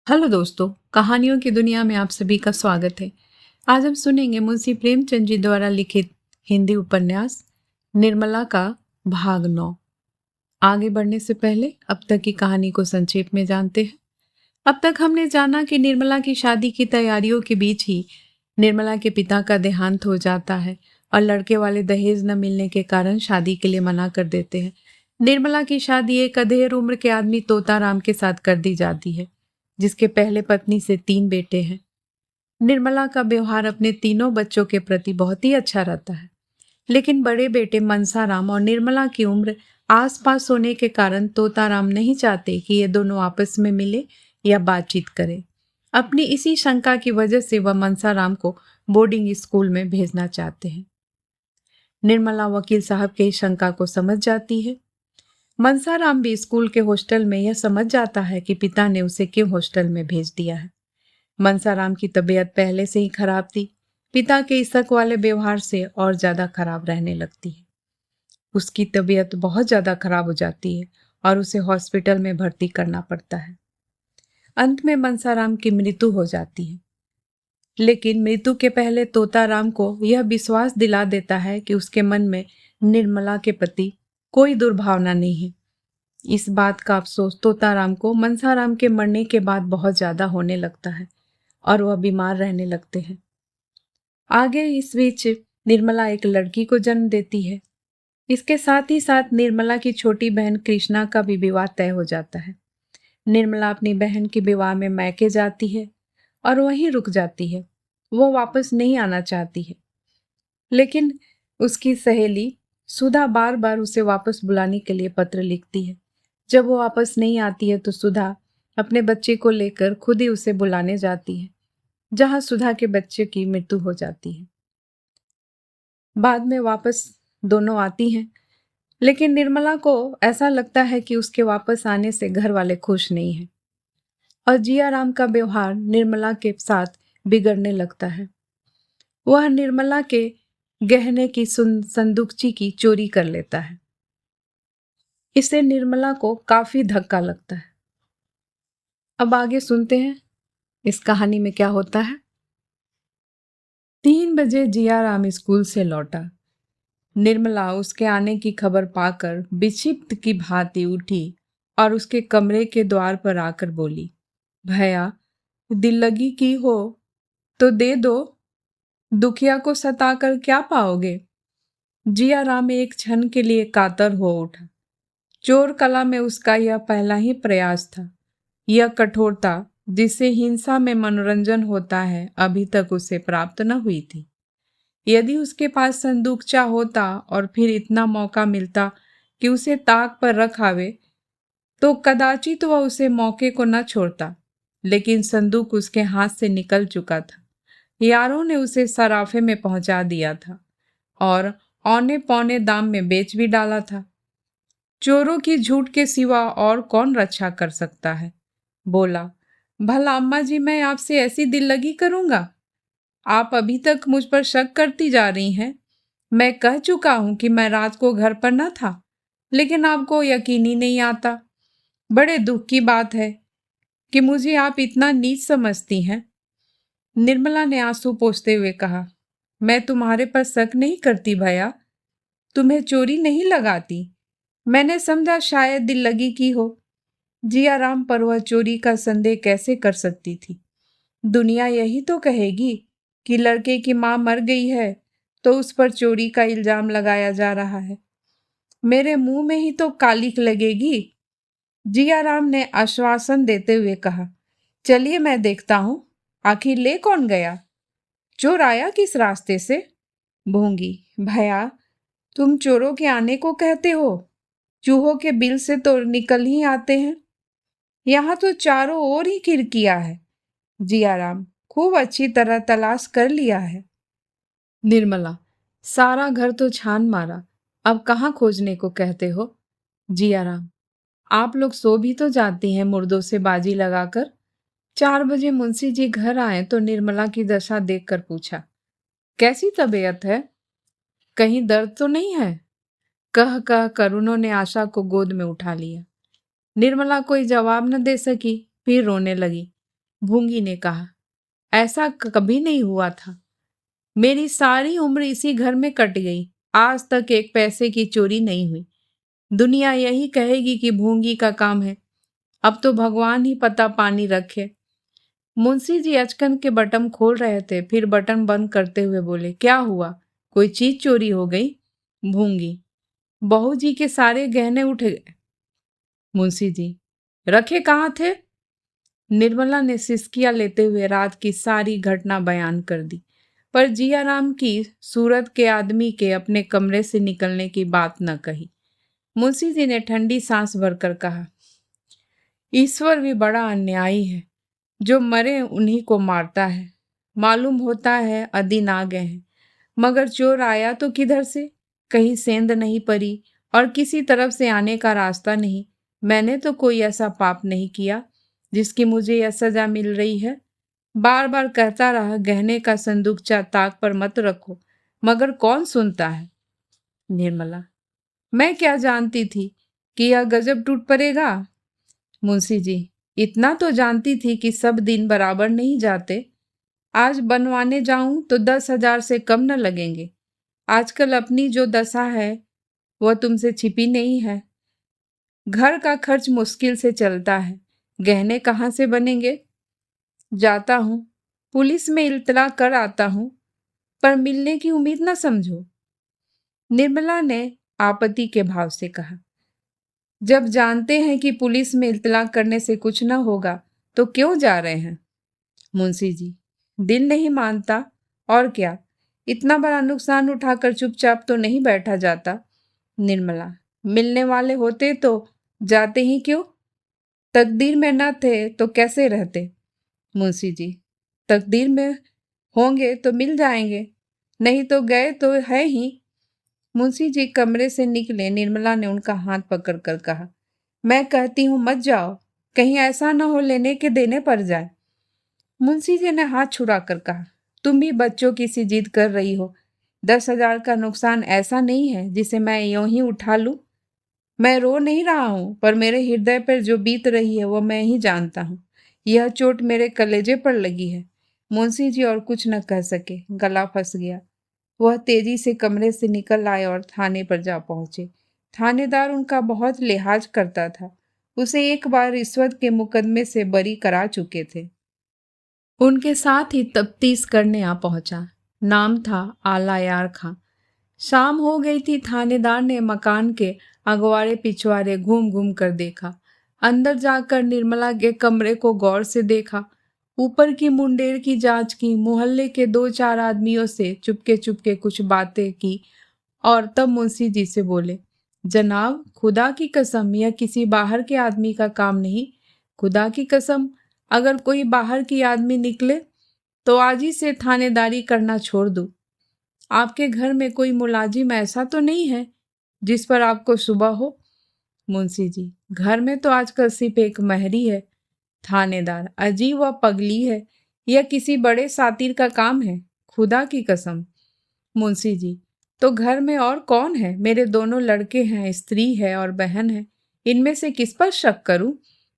Hello दोस्तों, कहानियों की दुनिया में आप सभी का स्वागत है। आज हम सुनेंगे मुंशी प्रेमचंद जी द्वारा लिखित हिंदी उपन्यास निर्मला का भाग 9। आगे बढ़ने से पहले अब तक की कहानी को संक्षेप में जानते हैं। अब तक हमने जाना कि निर्मला की शादी की तैयारियों के बीच ही निर्मला के पिता का देहांत हो जाता है और लड़के वाले दहेज न मिलने के कारण शादी के लिए मना कर देते हैं। निर्मला की शादी एक अधेड़ उम्र के आदमी तोताराम के साथ कर दी जाती है, जिसके पहले पत्नी से 3 बेटे हैं। निर्मला का व्यवहार अपने तीनों बच्चों के प्रति बहुत ही अच्छा रहता है, लेकिन बड़े बेटे मनसाराम और निर्मला की उम्र आसपास होने के कारण तोताराम नहीं चाहते कि ये दोनों आपस में मिले या बातचीत करें। अपनी इसी शंका की वजह से वह मनसाराम को बोर्डिंग स्कूल में भेजना चाहते हैं। निर्मला वकील साहब के इस शंका को समझ जाती है। मनसाराम भी स्कूल के हॉस्टल में यह समझ जाता है कि पिता ने उसे क्यों हॉस्टल में भेज दिया है। मनसाराम की तबीयत पहले से ही खराब थी। पिता के इसक वाले व्यवहार से और ज्यादा खराब रहने लगती है। उसकी तबीयत बहुत ज्यादा खराब हो जाती है और उसे हॉस्पिटल में भर्ती करना पड़ता है। अंत में मनसाराम की मृत्यु हो जाती है, लेकिन मृत्यु के पहले तोताराम को यह विश्वास दिला देता है कि उसके मन में निर्मला के प्रति कोई दुर्भावना नहीं है। इस बात का अफसोस तोताराम को मनसाराम के मरने के बाद बहुत ज्यादा होने लगता है और वह बीमार रहने लगते हैं। आगे इस बीच निर्मला एक लड़की को जन्म देती है। इसके साथ ही साथ निर्मला की छोटी बहन कृष्णा का भी विवाह तय हो जाता है। निर्मला अपनी बहन के विवाह में मैके जाती है और वहीं रुक जाती है। वो वापस नहीं आना चाहती है, लेकिन उसकी सहेली सुधा बार बार उसे वापस बुलाने के लिए पत्र लिखती है। जब वो वापस नहीं आती है तो सुधा अपने बच्चे को लेकर खुद ही उसे बुलाने जाती है, जहां सुधा के बच्चे की मृत्यु हो जाती है। बाद में वापस दोनों आती हैं, लेकिन निर्मला को ऐसा लगता है कि उसके वापस आने से घर वाले खुश नहीं हैं और जियाराम का व्यवहार निर्मला के साथ बिगड़ने लगता है। वह निर्मला के गहने की संदूकची की चोरी कर लेता है। इससे निर्मला को काफी धक्का लगता है। अब आगे सुनते हैं इस कहानी में क्या होता है। 3 बजे जियाराम स्कूल से लौटा। निर्मला उसके आने की खबर पाकर विक्षिप्त की भांति उठी और उसके कमरे के द्वार पर आकर बोली, भैया, दिल लगी की हो तो दे दो, दुखिया को सताकर क्या पाओगे। जियाराम एक क्षण के लिए कातर हो उठा। चोर कला में उसका यह पहला ही प्रयास था। यह कठोरता जिससे हिंसा में मनोरंजन होता है अभी तक उसे प्राप्त न हुई थी। यदि उसके पास संदूकचा होता और फिर इतना मौका मिलता कि उसे ताक पर रख आवे, तो कदाचित वह उसे मौके को न छोड़ता। लेकिन संदूक उसके हाथ से निकल चुका था। यारों ने उसे सराफे में पहुंचा दिया था और औने पौने दाम में बेच भी डाला था। चोरों की झूठ के सिवा और कौन रक्षा कर सकता है। बोला, भला अम्मा जी, मैं आपसे ऐसी दिल लगी करूंगा? आप अभी तक मुझ पर शक करती जा रही हैं। मैं कह चुका हूं कि मैं रात को घर पर न था, लेकिन आपको यकीन ही नहीं आता। बड़े दुख की बात है कि मुझे आप इतना नीच समझती हैं। निर्मला ने आंसू पोंछते हुए कहा, मैं तुम्हारे पर शक नहीं करती भैया, तुम्हें चोरी नहीं लगाती। मैंने समझा शायद दिल लगी की हो। जियाराम पर वह चोरी का संदेह कैसे कर सकती थी। दुनिया यही तो कहेगी कि लड़के की मां मर गई है तो उस पर चोरी का इल्जाम लगाया जा रहा है। मेरे मुंह में ही तो कालिख लगेगी। जियाराम ने आश्वासन देते हुए कहा, चलिए मैं देखता हूं, आखिर ले कौन गया, चोर आया किस रास्ते से। भोंगी, भैया, तुम चोरों के आने को कहते हो? चूहों के बिल से तो निकल ही आते हैं। यहाँ तो चारों ओर ही खिड़कियां है। जियाराम, खूब अच्छी तरह तलाश कर लिया है। निर्मला, सारा घर तो छान मारा, अब कहाँ खोजने को कहते हो। जियाराम, आप लोग सो भी तो जाती हैं मुर्दों से बाजी लगाकर। 4 बजे मुंशी जी घर आए तो निर्मला की दशा देखकर पूछा, कैसी तबीयत है, कहीं दर्द तो नहीं है। कह कह कर उन्होंने आशा को गोद में उठा लिया। निर्मला कोई जवाब न दे सकी, फिर रोने लगी। भूंगी ने कहा। ऐसा कभी नहीं हुआ था। मेरी सारी उम्र इसी घर में कट गई, आज तक एक पैसे की चोरी नहीं हुई। दुनिया यही कहेगी कि भूंगी का काम है। अब तो भगवान ही पता पानी रखे। मुंशी जी अचकन के बटन खोल रहे थे, फिर बटन बंद करते हुए बोले, क्या हुआ? कोई चीज चोरी हो गई? भूंगी, बहू जी के सारे गहने उठ गए। मुंशी जी, रखे कहाँ थे? निर्मला ने सिसकियां लेते हुए रात की सारी घटना बयान कर दी, पर जियाराम की सूरत के आदमी के अपने कमरे से निकलने की बात न कही। मुंशी जी ने ठंडी सांस भरकर कहा, ईश्वर भी बड़ा अन्यायी है, जो मरे उन्हीं को मारता है। मालूम होता है अदीन आ गए हैं, मगर चोर आया तो किधर से? कहीं सेंध नहीं पड़ी और किसी तरफ से आने का रास्ता नहीं। मैंने तो कोई ऐसा पाप नहीं किया जिसकी मुझे यह सजा मिल रही है। बार बार कहता रहा गहने का संदूकचा ताक पर मत रखो, मगर कौन सुनता है? निर्मला, मैं क्या जानती थी कि यह गजब टूट पड़ेगा? मुंशी जी, इतना तो जानती थी कि सब दिन बराबर नहीं जाते। आज बनवाने जाऊं तो 10,000 से कम न लगेंगे। आजकल अपनी जो दशा है वह तुमसे छिपी नहीं है। घर का खर्च मुश्किल से चलता है, गहने कहाँ से बनेंगे? जाता हूँ, पुलिस में इल्तला कर आता हूँ, पर मिलने की उम्मीद न समझो। निर्मला ने आपत्ति के भाव से कहा, जब जानते हैं कि पुलिस में इल्तला करने से कुछ न होगा तो क्यों जा रहे हैं? मुंशी जी, दिल नहीं मानता और क्या, इतना बड़ा नुकसान उठाकर चुपचाप तो नहीं बैठा जाता। निर्मला, मिलने वाले होते तो जाते ही क्यों? तकदीर में न थे तो कैसे रहते? मुंशी जी, तकदीर में होंगे तो मिल जाएंगे, नहीं तो गए तो है ही। मुंशी जी कमरे से निकले। निर्मला ने उनका हाथ पकड़कर कहा, मैं कहती हूँ मत जाओ, कहीं ऐसा न हो लेने के देने पड़ जाए। मुंशी जी ने हाथ छुड़ाकर कहा, तुम भी बच्चों की सी जिद कर रही हो। 10,000 का नुकसान ऐसा नहीं है जिसे मैं यूं ही उठा लूं। मैं रो नहीं रहा हूं, पर मेरे हृदय पर जो बीत रही है वो मैं ही जानता हूं। यह चोट मेरे कलेजे पर लगी है। मुंशी जी और कुछ न कह सके, गला फंस गया। वह तेजी से कमरे से निकल आए और थाने पर जा पहुंचे। थानेदार उनका बहुत लिहाज करता था। उसे एक बार रिश्वत के मुकदमे से बरी करा चुके थे। उनके साथ ही तफ्तीश करने आ पहुंचा। नाम था आला यार खां। शाम हो गई थी। थानेदार ने मकान के अगवाड़े पिछवाड़े घूम घूम कर देखा। अंदर जाकर निर्मला के कमरे को गौर से देखा। ऊपर की मुंडेर की जांच की, मोहल्ले के 2-4 आदमियों से चुपके चुपके कुछ बातें की और तब मुंशी जी से बोले, जनाब, खुदा की कसम यह किसी बाहर के आदमी का काम नहीं। खुदा की कसम, अगर कोई बाहर की आदमी निकले तो आज ही से थानेदारी करना छोड़ दूं। आपके घर में कोई मुलाजिम ऐसा तो नहीं है जिस पर आपको शुबा हो? मुंशी जी, घर में तो आजकल सिर्फ एक महरी है। थानेदार, अजीब व पगली है, यह किसी बड़े सातिर का काम है। खुदा की कसम। मुंशी जी, तो घर में और कौन है? मेरे दोनों लड़के हैं, स्त्री है और बहन है, इनमें से किस पर शक करूं?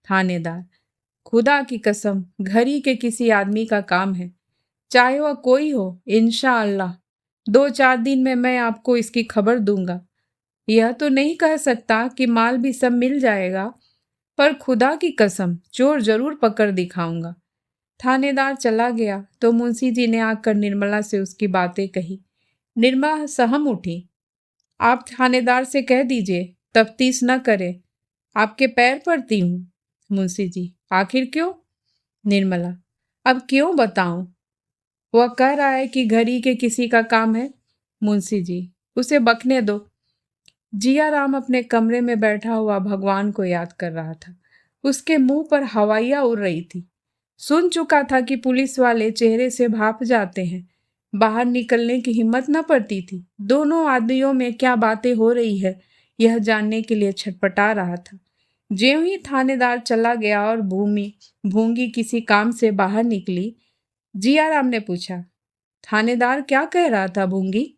थानेदार, खुदा की कसम, घर ही के किसी आदमी का काम है, चाहे वह कोई हो। इंशाअल्लाह 2-4 दिन में मैं आपको इसकी खबर दूंगा। यह तो नहीं कह सकता कि माल भी सब मिल जाएगा, पर खुदा की कसम चोर जरूर पकड़ दिखाऊंगा। थानेदार चला गया तो मुंशी जी ने आकर निर्मला से उसकी बातें कही। निर्मला सहम उठी। आप थानेदार से कह दीजिए तफ्तीश न करे, आपके पैर पड़ती हूँ। मुंशी जी, आखिर क्यों? निर्मला, अब क्यों बताऊं? वह कह रहा है कि घड़ी के किसी का काम है। मुंशी जी, उसे बकने दो। जियाराम अपने कमरे में बैठा हुआ भगवान को याद कर रहा था। उसके मुंह पर हवाइयां उड़ रही थी। सुन चुका था कि पुलिस वाले चेहरे से भाप जाते हैं। बाहर निकलने की हिम्मत न पड़ती थी। दोनों आदमियों में क्या बातें हो रही है यह जानने के लिए छटपटा रहा था। ज्यों ही थानेदार चला गया और भूंगी किसी काम से बाहर निकली, जियाराम ने पूछा, थानेदार क्या कह रहा था भूंगी?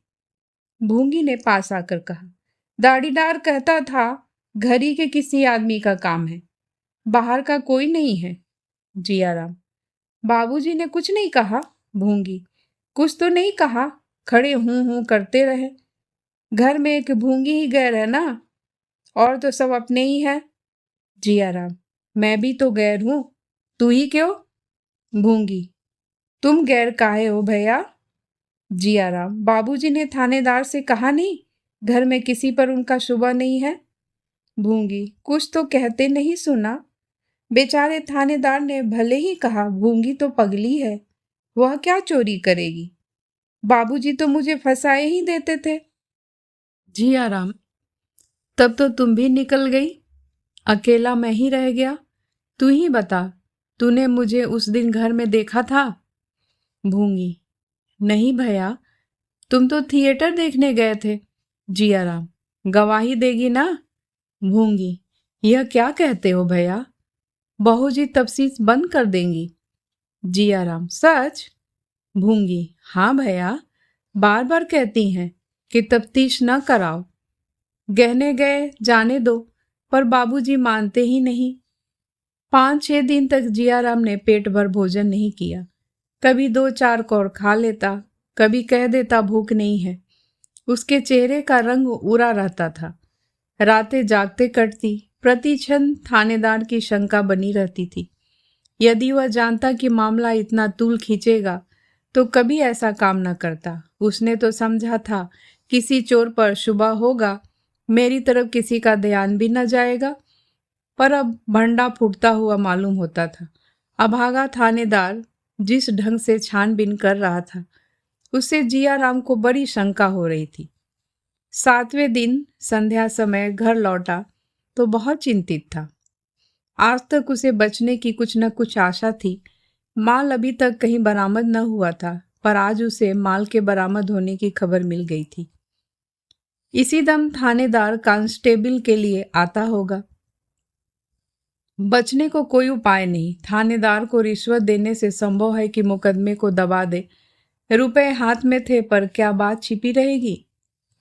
भूंगी ने पास आकर कहा, दाढ़ीदार कहता था घरी के किसी आदमी का काम है, बाहर का कोई नहीं है। जियाराम, बाबूजी ने कुछ नहीं कहा? भूंगी, कुछ तो नहीं कहा, खड़े हूं करते रहे। घर में एक भूंगी ही गैर है ना, और तो सब अपने ही हैं। जियाराम, मैं भी तो गैर हूं, तू ही क्यों? भूंगी, तुम गैर काहे हो भैया? जियाराम, बाबूजी ने थानेदार से कहा नहीं, घर में किसी पर उनका शुबा नहीं है। भूंगी, कुछ तो कहते नहीं सुना। बेचारे थानेदार ने भले ही कहा भूंगी तो पगली है, वह क्या चोरी करेगी, बाबूजी तो मुझे फंसाए ही देते थे। जियाराम, तब तो तुम भी निकल गई, अकेला मैं ही रह गया। तू ही बता, तूने मुझे उस दिन घर में देखा था? भूंगी, नहीं भैया, तुम तो थिएटर देखने गए थे। जियाराम, गवाही देगी ना? भूंगी, यह क्या कहते हो भैया, बहू जी तफ्तीश बंद कर देंगी। जियाराम, सच? भूंगी, हाँ भैया, बार बार कहती हैं कि तफ्तीश न कराओ। गहने गए जाने दो, पर बाबूजी मानते ही नहीं। 5-6 दिन तक जियाराम ने पेट भर भोजन नहीं किया। कभी 2-4 कौर खा लेता, कभी कह देता भूख नहीं है। उसके चेहरे का रंग उड़ा रहता था। रातें जागते कटती, प्रति क्षण थानेदार की शंका बनी रहती थी। यदि वह जानता कि मामला इतना तूल खींचेगा तो कभी ऐसा काम न करता। उसने तो समझा था किसी चोर पर शुबा होगा, मेरी तरफ किसी का ध्यान भी न जाएगा, पर अब भंडा फूटता हुआ मालूम होता था। अभागा थानेदार जिस ढंग से छानबीन कर रहा था, उससे जियाराम को बड़ी शंका हो रही थी। 7वें दिन संध्या समय घर लौटा तो बहुत चिंतित था। आज तक उसे बचने की कुछ न कुछ आशा थी। माल अभी तक कहीं बरामद न हुआ था, पर आज उसे माल के बरामद होने की खबर मिल गई थी। इसी दम थानेदार कांस्टेबल के लिए आता होगा। बचने को कोई उपाय नहीं। थानेदार को रिश्वत देने से संभव है कि मुकदमे को दबा दे। रुपए हाथ में थे, पर क्या बात छिपी रहेगी?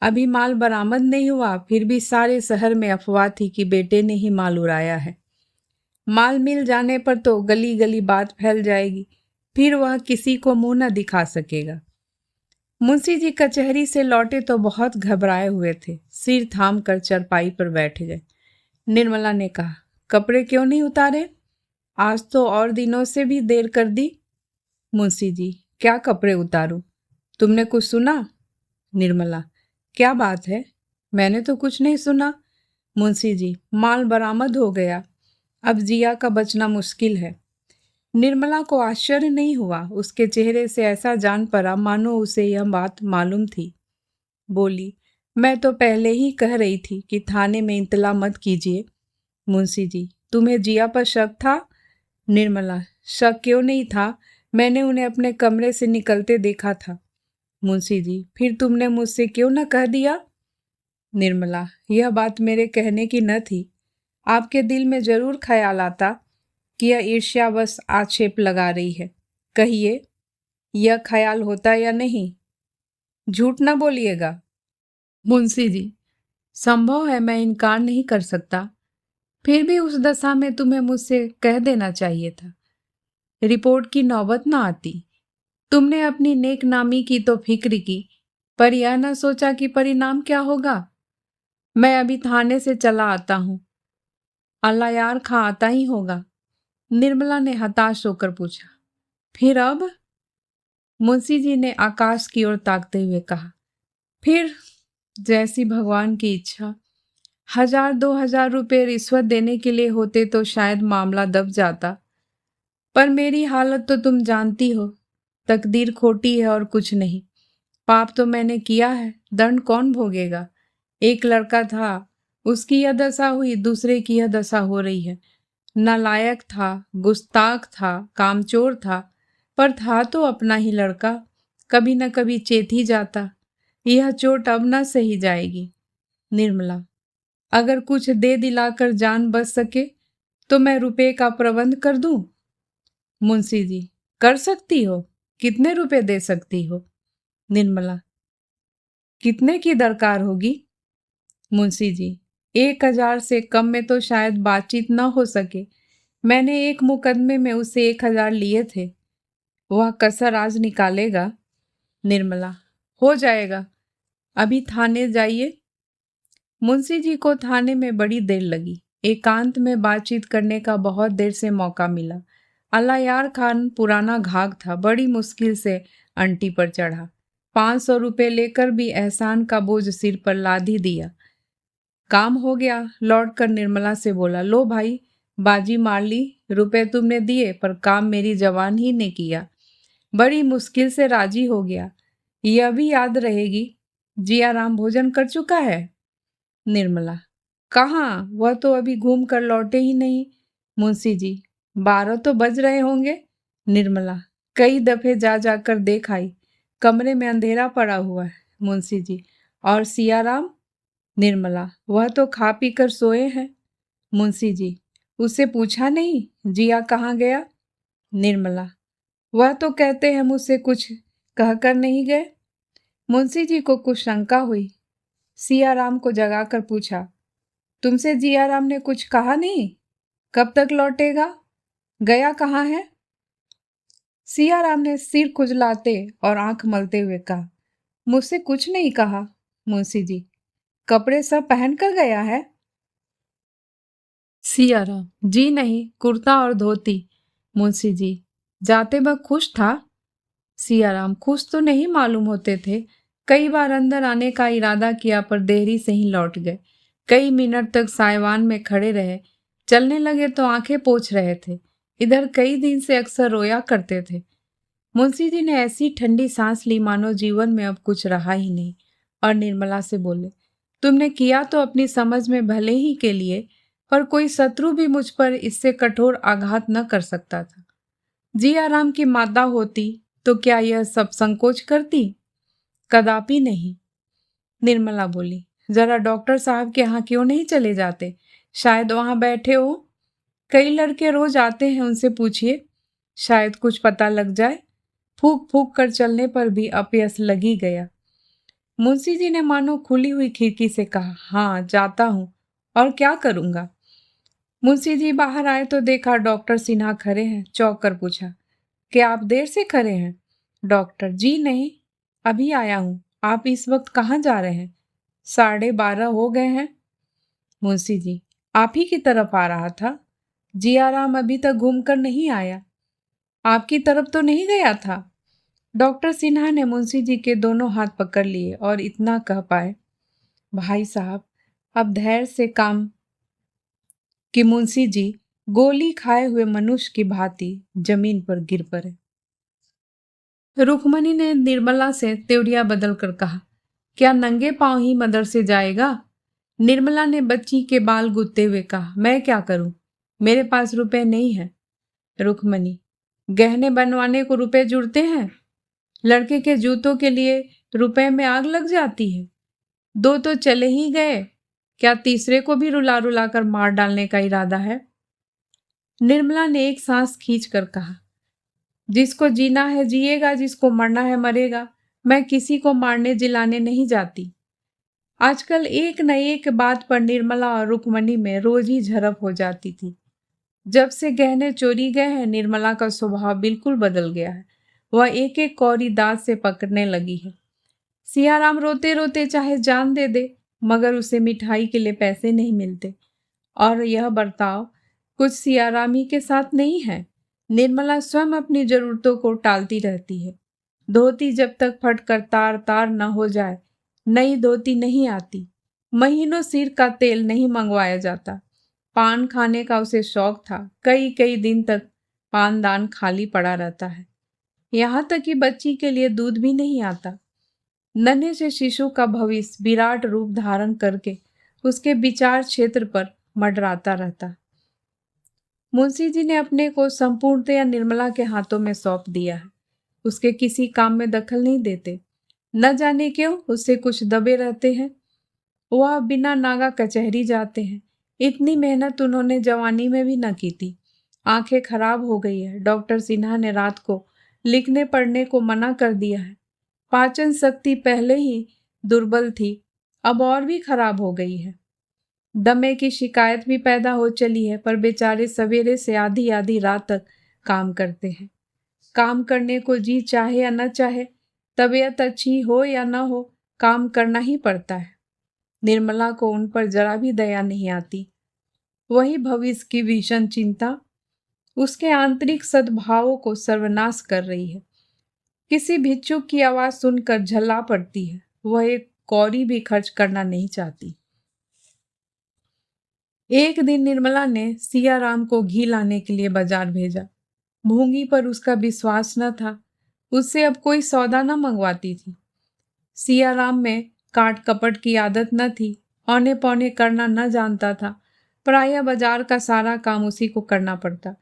अभी माल बरामद नहीं हुआ, फिर भी सारे शहर में अफवाह थी कि बेटे ने ही माल उड़ाया है। माल मिल जाने पर तो गली गली बात फैल जाएगी, फिर वह किसी को मुंह न दिखा सकेगा। मुंशी जी कचहरी से लौटे तो बहुत घबराए हुए थे। सिर थाम कर चरपाई पर बैठ गए। निर्मला ने कहा, कपड़े क्यों नहीं उतारे? आज तो और दिनों से भी देर कर दी। मुंशी जी, क्या कपड़े उतारूं? तुमने कुछ सुना? निर्मला, क्या बात है? मैंने तो कुछ नहीं सुना। मुंशी जी, माल बरामद हो गया, अब जिया का बचना मुश्किल है। निर्मला को आश्चर्य नहीं हुआ। उसके चेहरे से ऐसा जान पड़ा मानो उसे यह बात मालूम थी। बोली, मैं तो पहले ही कह रही थी कि थाने में इंतला मत कीजिए। मुंशी जी, तुम्हें जिया पर शक था? निर्मला, शक क्यों नहीं था, मैंने उन्हें अपने कमरे से निकलते देखा था। मुंशी जी, फिर तुमने मुझसे क्यों न कह दिया? निर्मला, यह बात मेरे कहने की न थी। आपके दिल में जरूर ख्याल आता कि यह ईर्ष्यावश आक्षेप लगा रही है। कहिए, यह ख्याल होता या नहीं? झूठ न बोलिएगा। मुंशी जी, संभव है, मैं इनकार नहीं कर सकता, फिर भी उस दशा में तुम्हें मुझसे कह देना चाहिए था। रिपोर्ट की नौबत न आती। तुमने अपनी नेक नामी की तो फिक्र की, पर यह न सोचा कि परिणाम क्या होगा। मैं अभी थाने से चला आता हूँ। अल्लाह यार खा आता ही होगा। निर्मला ने हताश होकर पूछा, फिर अब? मुंशी जी ने आकाश की ओर ताकते हुए कहा, फिर जैसी भगवान की इच्छा। 1000-2000 रुपए रिश्वत देने के लिए होते तो शायद मामला दब जाता, पर मेरी हालत तो तुम जानती हो। तकदीर खोटी है और कुछ नहीं। पाप तो मैंने किया है, दंड कौन भोगेगा? एक लड़का था, उसकी यह दशा हुई, दूसरे की यह दशा हो रही है। नालायक था, गुस्ताख था, कामचोर था, पर था तो अपना ही लड़का। कभी न कभी चेत ही जाता। यह चोट अब न सही जाएगी। निर्मला, अगर कुछ दे दिलाकर जान बच सके तो मैं रुपए का प्रबंध कर दूं। मुंशी जी, कर सकती हो? कितने रुपए दे सकती हो? निर्मला, कितने की दरकार होगी? मुंशी जी, 1000 से कम में तो शायद बातचीत न हो सके। मैंने एक मुकदमे में उससे 1000 लिए थे। वह कसर आज निकालेगा। निर्मला, हो जाएगा, अभी थाने जाइए। मुंशी जी को थाने में बड़ी देर लगी। एकांत में बातचीत करने का बहुत देर से मौका मिला। अल्लायार खान पुराना घाघ था, बड़ी मुश्किल से अंटी पर चढ़ा। 500 रुपये लेकर भी एहसान का बोझ सिर पर लाद ही दिया। काम हो गया। लौट कर निर्मला से बोला, लो भाई, बाजी मार ली। रुपए तुमने दिए पर काम मेरी जवान ही ने किया। बड़ी मुश्किल से राजी हो गया। यह भी याद रहेगी, जिया राम भोजन कर चुका है। निर्मला, कहाँ, वह तो अभी घूम कर लौटे ही नहीं। मुंशी जी, 12 तो बज रहे होंगे। निर्मला, कई दफे जा जाकर देख आई, कमरे में अंधेरा पड़ा हुआ है। मुंशी जी, और सियाराम? निर्मला, वह तो खा पी कर सोए हैं। मुंशी जी, उससे पूछा नहीं जिया कहाँ गया? निर्मला, वह तो कहते हैं मुझसे कुछ कहकर नहीं गए। मुंशी जी को कुछ शंका हुई। सियाराम को जगाकर पूछा, तुमसे जियाराम ने कुछ कहा नहीं? कब तक लौटेगा? गया कहाँ है? सियाराम ने सिर खुजलाते और आंख मलते हुए कहा, मुझसे कुछ नहीं कहा। मुंशी जी, कपड़े सब पहन कर गया है? सियाराम, जी नहीं, कुर्ता और धोती। मुंशी जी, जाते वक्त खुश था? सियाराम, खुश तो नहीं मालूम होते थे। कई बार अंदर आने का इरादा किया पर देरी से ही लौट गए। कई मिनट तक साइवान में खड़े रहे। चलने लगे तो आंखें पोंछ रहे थे। इधर कई दिन से अक्सर रोया करते थे। मुंशी जी ने ऐसी ठंडी सांस ली मानो जीवन में अब कुछ रहा ही नहीं, और निर्मला से बोले, तुमने किया तो अपनी समझ में भले ही के लिए, पर कोई शत्रु भी मुझ पर इससे कठोर आघात न कर सकता था। जिया राम की माता होती तो क्या यह सब संकोच करती? कदापि नहीं। निर्मला बोली, जरा डॉक्टर साहब के यहाँ क्यों नहीं चले जाते? शायद वहां बैठे हो। कई लड़के रोज आते हैं, उनसे पूछिए, शायद कुछ पता लग जाए। फूक फूक कर चलने पर भी अपयस लग ही गया। मुंशी जी ने मानो खुली हुई खिड़की से कहा, हाँ जाता हूँ, और क्या करूंगा। मुंशी जी बाहर आए तो देखा डॉक्टर सिन्हा खड़े हैं। चौंक कर पूछा, क्या आप देर से खड़े हैं? डॉक्टर, जी नहीं, अभी आया हूँ। आप इस वक्त कहाँ जा रहे हैं? 12:30 हो गए हैं। मुंशी जी, आप ही की तरफ आ रहा था। जियाराम अभी तक घूम कर नहीं आया। आपकी तरफ तो नहीं गया था? डॉक्टर सिन्हा ने मुंशी जी के दोनों हाथ पकड़ लिए और इतना कह पाए, भाई साहब, अब धैर्य से काम। कि मुंशी जी गोली खाए हुए मनुष्य की भांति जमीन पर गिर पड़े। रुक्मणी ने निर्मला से त्योरिया बदल कर कहा, क्या नंगे पांव ही मदरसे जाएगा? निर्मला ने बच्ची के बाल गुदते हुए कहा, मैं क्या करूं, मेरे पास रुपए नहीं है। रुक्मणी, गहने बनवाने को रुपए जुड़ते हैं? लड़के के जूतों के लिए रुपए में आग लग जाती है। 2 तो चले ही गए, क्या तीसरे को भी रुला रुला कर मार डालने का इरादा है? निर्मला ने एक सांस खींचकर कहा, जिसको जीना है जिएगा, जिसको मरना है मरेगा। मैं किसी को मारने जिलाने नहीं जाती। आजकल एक न एक बात पर निर्मला और रुक्मणी में रोज ही झड़प हो जाती थी। जब से गहने चोरी गए हैं, निर्मला का स्वभाव बिल्कुल बदल गया है। वह एक एक कौड़ी दांत से पकड़ने लगी है। सियाराम रोते रोते चाहे जान दे दे, मगर उसे मिठाई के लिए पैसे नहीं मिलते। और यह बर्ताव कुछ सियारामी के साथ नहीं है। निर्मला स्वयं अपनी जरूरतों को टालती रहती है। धोती जब तक फटकर तार तार न हो जाए, नई धोती नहीं आती। महीनों सिर का तेल नहीं मंगवाया जाता। पान खाने का उसे शौक था। कई कई दिन तक पानदान खाली पड़ा रहता है। यहाँ तक कि बच्ची के लिए दूध भी नहीं आता। नन्हे से शिशु का भविष्य विराट रूप धारण करके उसके विचार क्षेत्र पर मंडराता रहता। मुंशी जी ने अपने को संपूर्णतया निर्मला के हाथों में सौंप दिया है। उसके किसी काम में दखल नहीं देते। न जाने क्यों उससे कुछ दबे रहते हैं। वह बिना नागा कचहरी जाते हैं। इतनी मेहनत उन्होंने जवानी में भी न की थी। आंखें खराब हो गई है। डॉक्टर सिन्हा ने रात को लिखने पढ़ने को मना कर दिया है। पाचन शक्ति पहले ही दुर्बल थी, अब और भी खराब हो गई है। दमे की शिकायत भी पैदा हो चली है, पर बेचारे सवेरे से आधी आधी रात तक काम करते हैं। काम करने को जी चाहे या न चाहे, तबीयत अच्छी हो या न हो, काम करना ही पड़ता है। निर्मला को उन पर जरा भी दया नहीं आती। वही भविष्य की भीषण चिंता उसके आंतरिक सद्भावों को सर्वनाश कर रही है। किसी भिक्षुक की आवाज सुनकर झल्ला पड़ती है। वह एक कौड़ी भी खर्च करना नहीं चाहती। एक दिन निर्मला ने सियाराम को घी लाने के लिए बाजार भेजा। भूंगी पर उसका विश्वास न था। उससे अब कोई सौदा न मंगवाती थी। सियाराम में काट कपट की आदत न थी। औने पौने करना न जानता था। प्रायः बाजार का सारा काम उसी को करना पड़ता।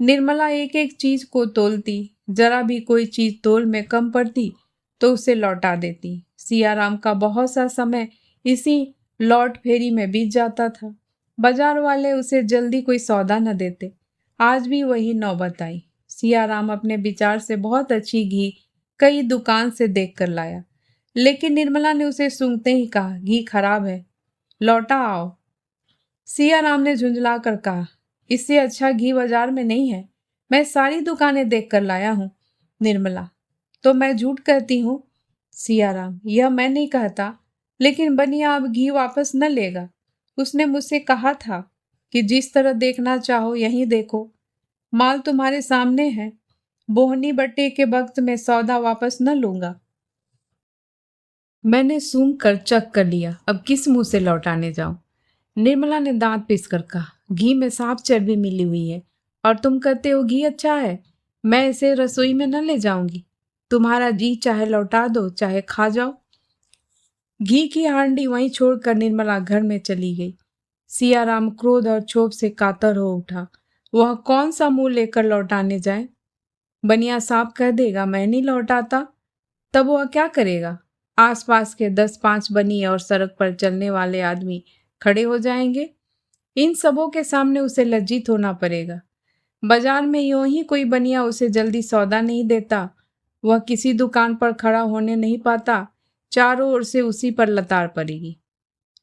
निर्मला एक एक चीज को तोलती। जरा भी कोई चीज तोल में कम पड़ती तो उसे लौटा देती। सियाराम का बहुत सा समय इसी लौट फेरी में बीत जाता था। बाजार वाले उसे जल्दी कोई सौदा न देते। आज भी वही नौबत आई। सियाराम अपने विचार से बहुत अच्छी घी कई दुकान से देख कर लाया, लेकिन निर्मला ने उसे सूंघते ही कहा, घी खराब है, लौटा आओ। सियाराम ने झुंझला कर कहा, इससे अच्छा घी बाजार में नहीं है। मैं सारी दुकानें देख कर लाया हूँ। निर्मला, तो मैं झूठ कहती हूँ? सियाराम, यह मैं नहीं कहता, लेकिन बनिया अब घी वापस न लेगा। उसने मुझसे कहा था कि जिस तरह देखना चाहो यहीं देखो। माल तुम्हारे सामने है। बोहनी बट्टे के वक्त में सौदा वापस न लूंगा। मैंने सूंघ कर चख कर लिया, अब किस मुंह से लौटाने जाऊं? निर्मला ने दांत पीस कर कहा, घी में साफ चर्बी मिली हुई है और तुम कहते हो घी अच्छा है। मैं इसे रसोई में न ले जाऊंगी। तुम्हारा जी चाहे लौटा दो, चाहे खा जाओ। घी की हांडी वहीं छोड़कर निर्मला घर में चली गई। सियाराम क्रोध और क्षोभ से कातर हो उठा। वह कौन सा मुंह लेकर लौटाने जाए? बनिया साहब कह देगा मैं नहीं लौटाता, तब वह क्या करेगा? आसपास के 10-5 बनिए और सड़क पर चलने वाले आदमी खड़े हो जाएंगे। इन सबों के सामने उसे लज्जित होना पड़ेगा। बाजार में यूं ही कोई बनिया उसे जल्दी सौदा नहीं देता। वह किसी दुकान पर खड़ा होने नहीं पाता। चारों ओर से उसी पर लताड़ पड़ेगी।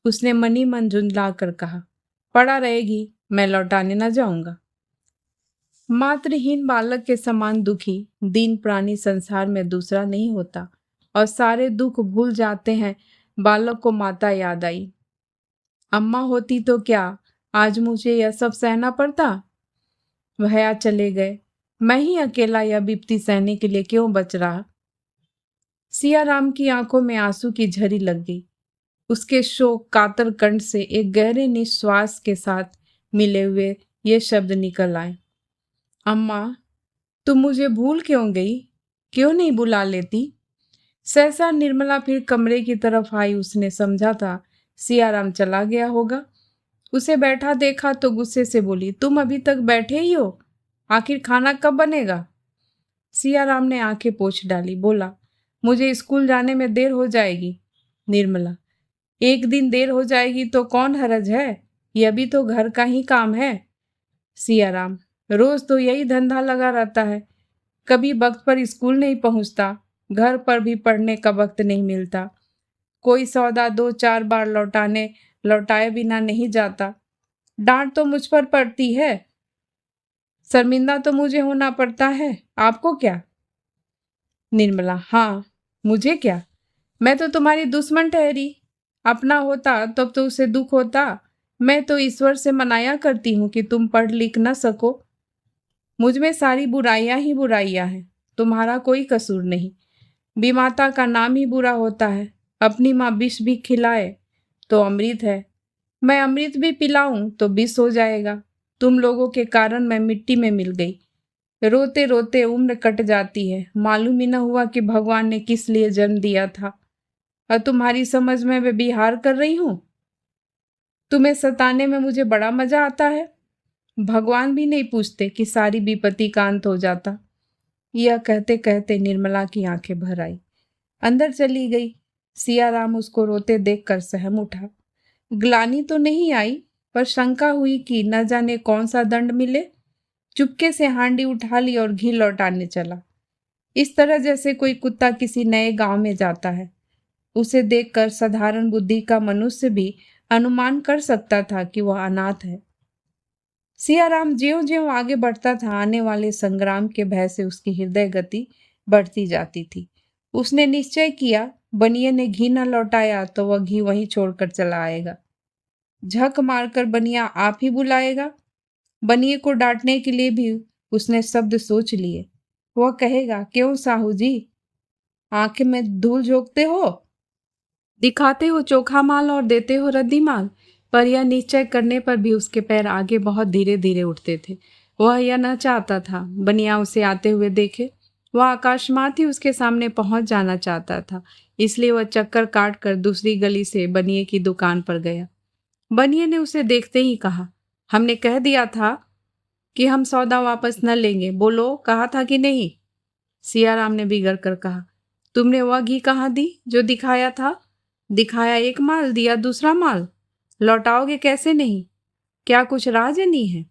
उसने मनी मन झुंझला कर कहा, पड़ा रहेगी, मैं लौटाने न जाऊंगा। मातृहीन बालक के समान दुखी दीन प्राणी संसार में दूसरा नहीं होता और सारे दुख भूल जाते हैं। बालक को माता याद आई। अम्मा होती तो क्या आज मुझे यह सब सहना पड़ता? भैया चले गए, मैं ही अकेला यह विपत्ति सहने के लिए क्यों बच रहा? सियाराम की आंखों में आंसू की झरी लग गई। उसके शोक कातर कंठ से एक गहरे निश्वास के साथ मिले हुए ये शब्द निकल आए, अम्मा, तुम मुझे भूल क्यों गई? क्यों नहीं बुला लेती? सहसा निर्मला फिर कमरे की तरफ आई। उसने समझा था सियाराम चला गया होगा। उसे बैठा देखा तो गुस्से से बोली, तुम अभी तक बैठे ही हो? आखिर खाना कब बनेगा? सियाराम ने आंखें पोंछ डाली, बोला, मुझे स्कूल जाने में देर हो जाएगी। निर्मला, एक दिन देर हो जाएगी तो कौन हरज है? यह भी तो घर का ही काम है। सियाराम, रोज तो यही धंधा लगा रहता है। कभी वक्त पर स्कूल नहीं पहुंचता, घर पर भी पढ़ने का वक्त नहीं मिलता। कोई सौदा 2-4 बार लौटाए बिना नहीं जाता। डांट तो मुझ पर पड़ती है, शर्मिंदा तो मुझे होना पड़ता है, आपको क्या? निर्मला, हाँ, मुझे क्या? मैं तो तुम्हारी दुश्मन ठहरी। अपना होता तब तो उसे दुख होता। मैं तो ईश्वर से मनाया करती हूँ कि तुम पढ़ लिख न सको। मुझ में सारी बुराइयां ही बुराइयां हैं, तुम्हारा कोई कसूर नहीं। विमाता का नाम ही बुरा होता है। अपनी माँ विष भी खिलाए तो अमृत है, मैं अमृत भी पिलाऊं तो विष हो जाएगा। तुम लोगों के कारण मैं मिट्टी में मिल गई। रोते रोते उम्र कट जाती है, मालूम ही न हुआ कि भगवान ने किस लिए जन्म दिया था। और तुम्हारी समझ में मैं बिहार कर रही हूँ। तुम्हें सताने में मुझे बड़ा मजा आता है। भगवान भी नहीं पूछते कि सारी विपत्ति का अंत हो जाता। यह कहते कहते निर्मला की आंखें भर आई, अंदर चली गई। सियाराम उसको रोते देखकर सहम उठा। ग्लानि तो नहीं आई, पर शंका हुई कि न जाने कौन सा दंड मिले। चुपके से हांडी उठा ली और घी लौटाने चला, इस तरह जैसे कोई कुत्ता किसी नए गांव में जाता है। उसे देखकर साधारण बुद्धि का मनुष्य भी अनुमान कर सकता था कि वह अनाथ है। सियाराम ज्यों ज्यों आगे बढ़ता था, आने वाले संग्राम के भय से उसकी हृदय गति बढ़ती जाती थी। उसने निश्चय किया, बनिए ने घी न लौटाया तो वह घी वहीं छोड़कर चला आएगा। झक मारकर बनिया आप ही बुलाएगा। बनिए को डांटने के लिए भी उसने शब्द सोच लिए। वह कहेगा, क्यों साहू जी, आंखें में धूल झोंकते हो, दिखाते हो चोखा माल और देते हो रद्दी माल। पर यह निश्चय करने पर भी उसके पैर आगे बहुत धीरे धीरे उठते थे। वह यह न चाहता था बनिया उसे आते हुए देखे। वह अकस्मात ही उसके सामने पहुंच जाना चाहता था, इसलिए वह चक्कर काट कर दूसरी गली से बनिए की दुकान पर गया। बनिए ने उसे देखते ही कहा, हमने कह दिया था कि हम सौदा वापस न लेंगे, बोलो कहा था कि नहीं। सियाराम ने बिगड़ कर कहा, तुमने वह घी कहाँ दी जो दिखाया था? दिखाया एक माल, दिया दूसरा माल। लौटाओगे कैसे नहीं? क्या कुछ राजनी है?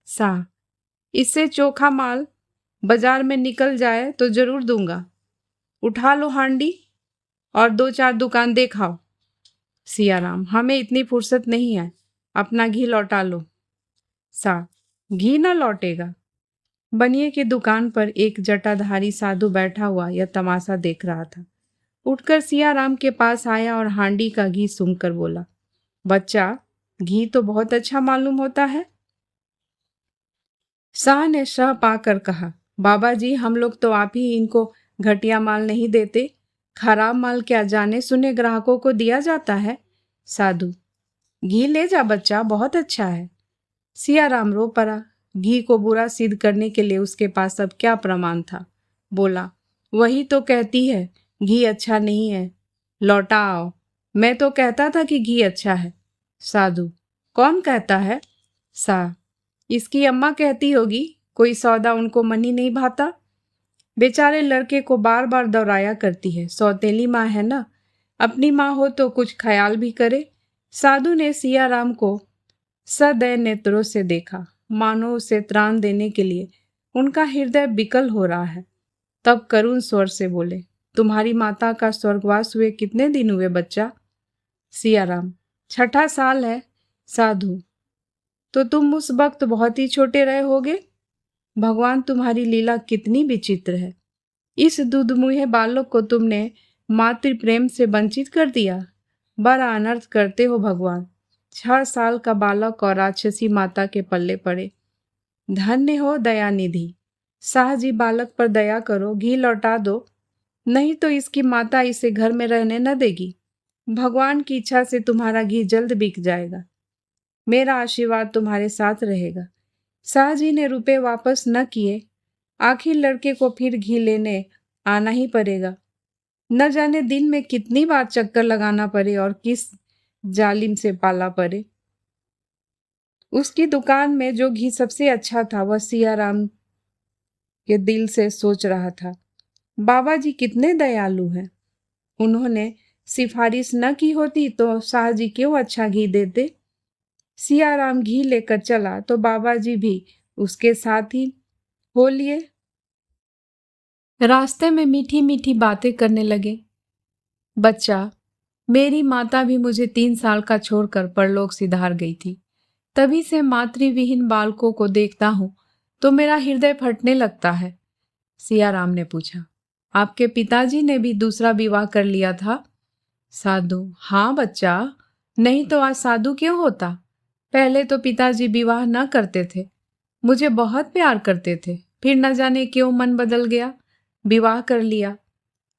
सा इससे चोखा माल बाजार में निकल जाए तो जरूर दूंगा। उठा लो हांडी और 2-4 दुकान देखाओ। सियाराम, हमें इतनी फुर्सत नहीं है, अपना घी लौटा लो। सा घी ना लौटेगा। बनिए की दुकान पर एक जटाधारी साधु बैठा हुआ यह तमाशा देख रहा था। उठकर सियाराम के पास आया और हांडी का घी सूंघकर बोला, बच्चा, घी तो बहुत अच्छा मालूम होता है। शाह ने शह पाकर कहा, बाबा जी, हम लोग तो आप ही इनको घटिया माल नहीं देते, खराब माल क्या जाने सुने ग्राहकों को दिया जाता है। साधु, घी ले जा बच्चा, बहुत अच्छा है। सियाराम रो पड़ा। घी को बुरा सिद्ध करने के लिए उसके पास अब क्या प्रमाण था। बोला, वही तो कहती है घी अच्छा नहीं है, लौटा आओ। मैं तो कहता था कि घी अच्छा है। साधु, कौन कहता है? सा इसकी अम्मा कहती होगी, कोई सौदा उनको मन ही नहीं भाता। बेचारे लड़के को बार बार दोहराया करती है, सौतेली माँ है ना, अपनी माँ हो तो कुछ ख्याल भी करे। साधु ने सियाराम को सदय नेत्रों से देखा, मानो उसे त्राण देने के लिए उनका हृदय विकल हो रहा है। तब करुण स्वर से बोले, तुम्हारी माता का स्वर्गवास हुए कितने दिन हुए बच्चा? सियाराम, 6ठा साल है। साधु, तो तुम उस वक्त बहुत ही छोटे रहे होगे। भगवान तुम्हारी लीला कितनी विचित्र है। इस दुधमुहे बालक को तुमने मातृ प्रेम से वंचित कर दिया। बड़ा अनर्थ करते हो भगवान। 6 साल का बालक और राक्षसी माता के पल्ले पड़े। धन्य हो दयानिधि। शाह जी, बालक पर दया करो, घी लौटा दो, नहीं तो इसकी माता इसे घर में रहने न देगी। भगवान की इच्छा से तुम्हारा घी जल्द बिक जाएगा। मेरा आशीर्वाद तुम्हारे साथ रहेगा। शाह जी ने रुपए वापस न किए। आखिर लड़के को फिर घी लेने आना ही पड़ेगा। न जाने दिन में कितनी बार चक्कर लगाना पड़े और किस जालिम से पाला पड़े। उसकी दुकान में जो घी सबसे अच्छा था वह सियाराम के दिल से सोच रहा था, बाबा जी कितने दयालु हैं। उन्होंने सिफारिश न की होती तो शाह जी क्यों अच्छा घी देते। सियाराम घी लेकर चला तो बाबा जी भी उसके साथ ही हो लिए। रास्ते में मीठी मीठी बातें करने लगे। बच्चा, मेरी माता भी मुझे 3 साल का छोड़कर परलोक सिधार गई थी। तभी से मातृविहीन बालकों को देखता हूँ तो मेरा हृदय फटने लगता है। सियाराम ने पूछा, आपके पिताजी ने भी दूसरा विवाह कर लिया था? साधु, हाँ बच्चा, नहीं तो आज साधु क्यों होता। पहले तो पिताजी विवाह न करते थे, मुझे बहुत प्यार करते थे, फिर न जाने क्यों मन बदल गया, विवाह कर लिया।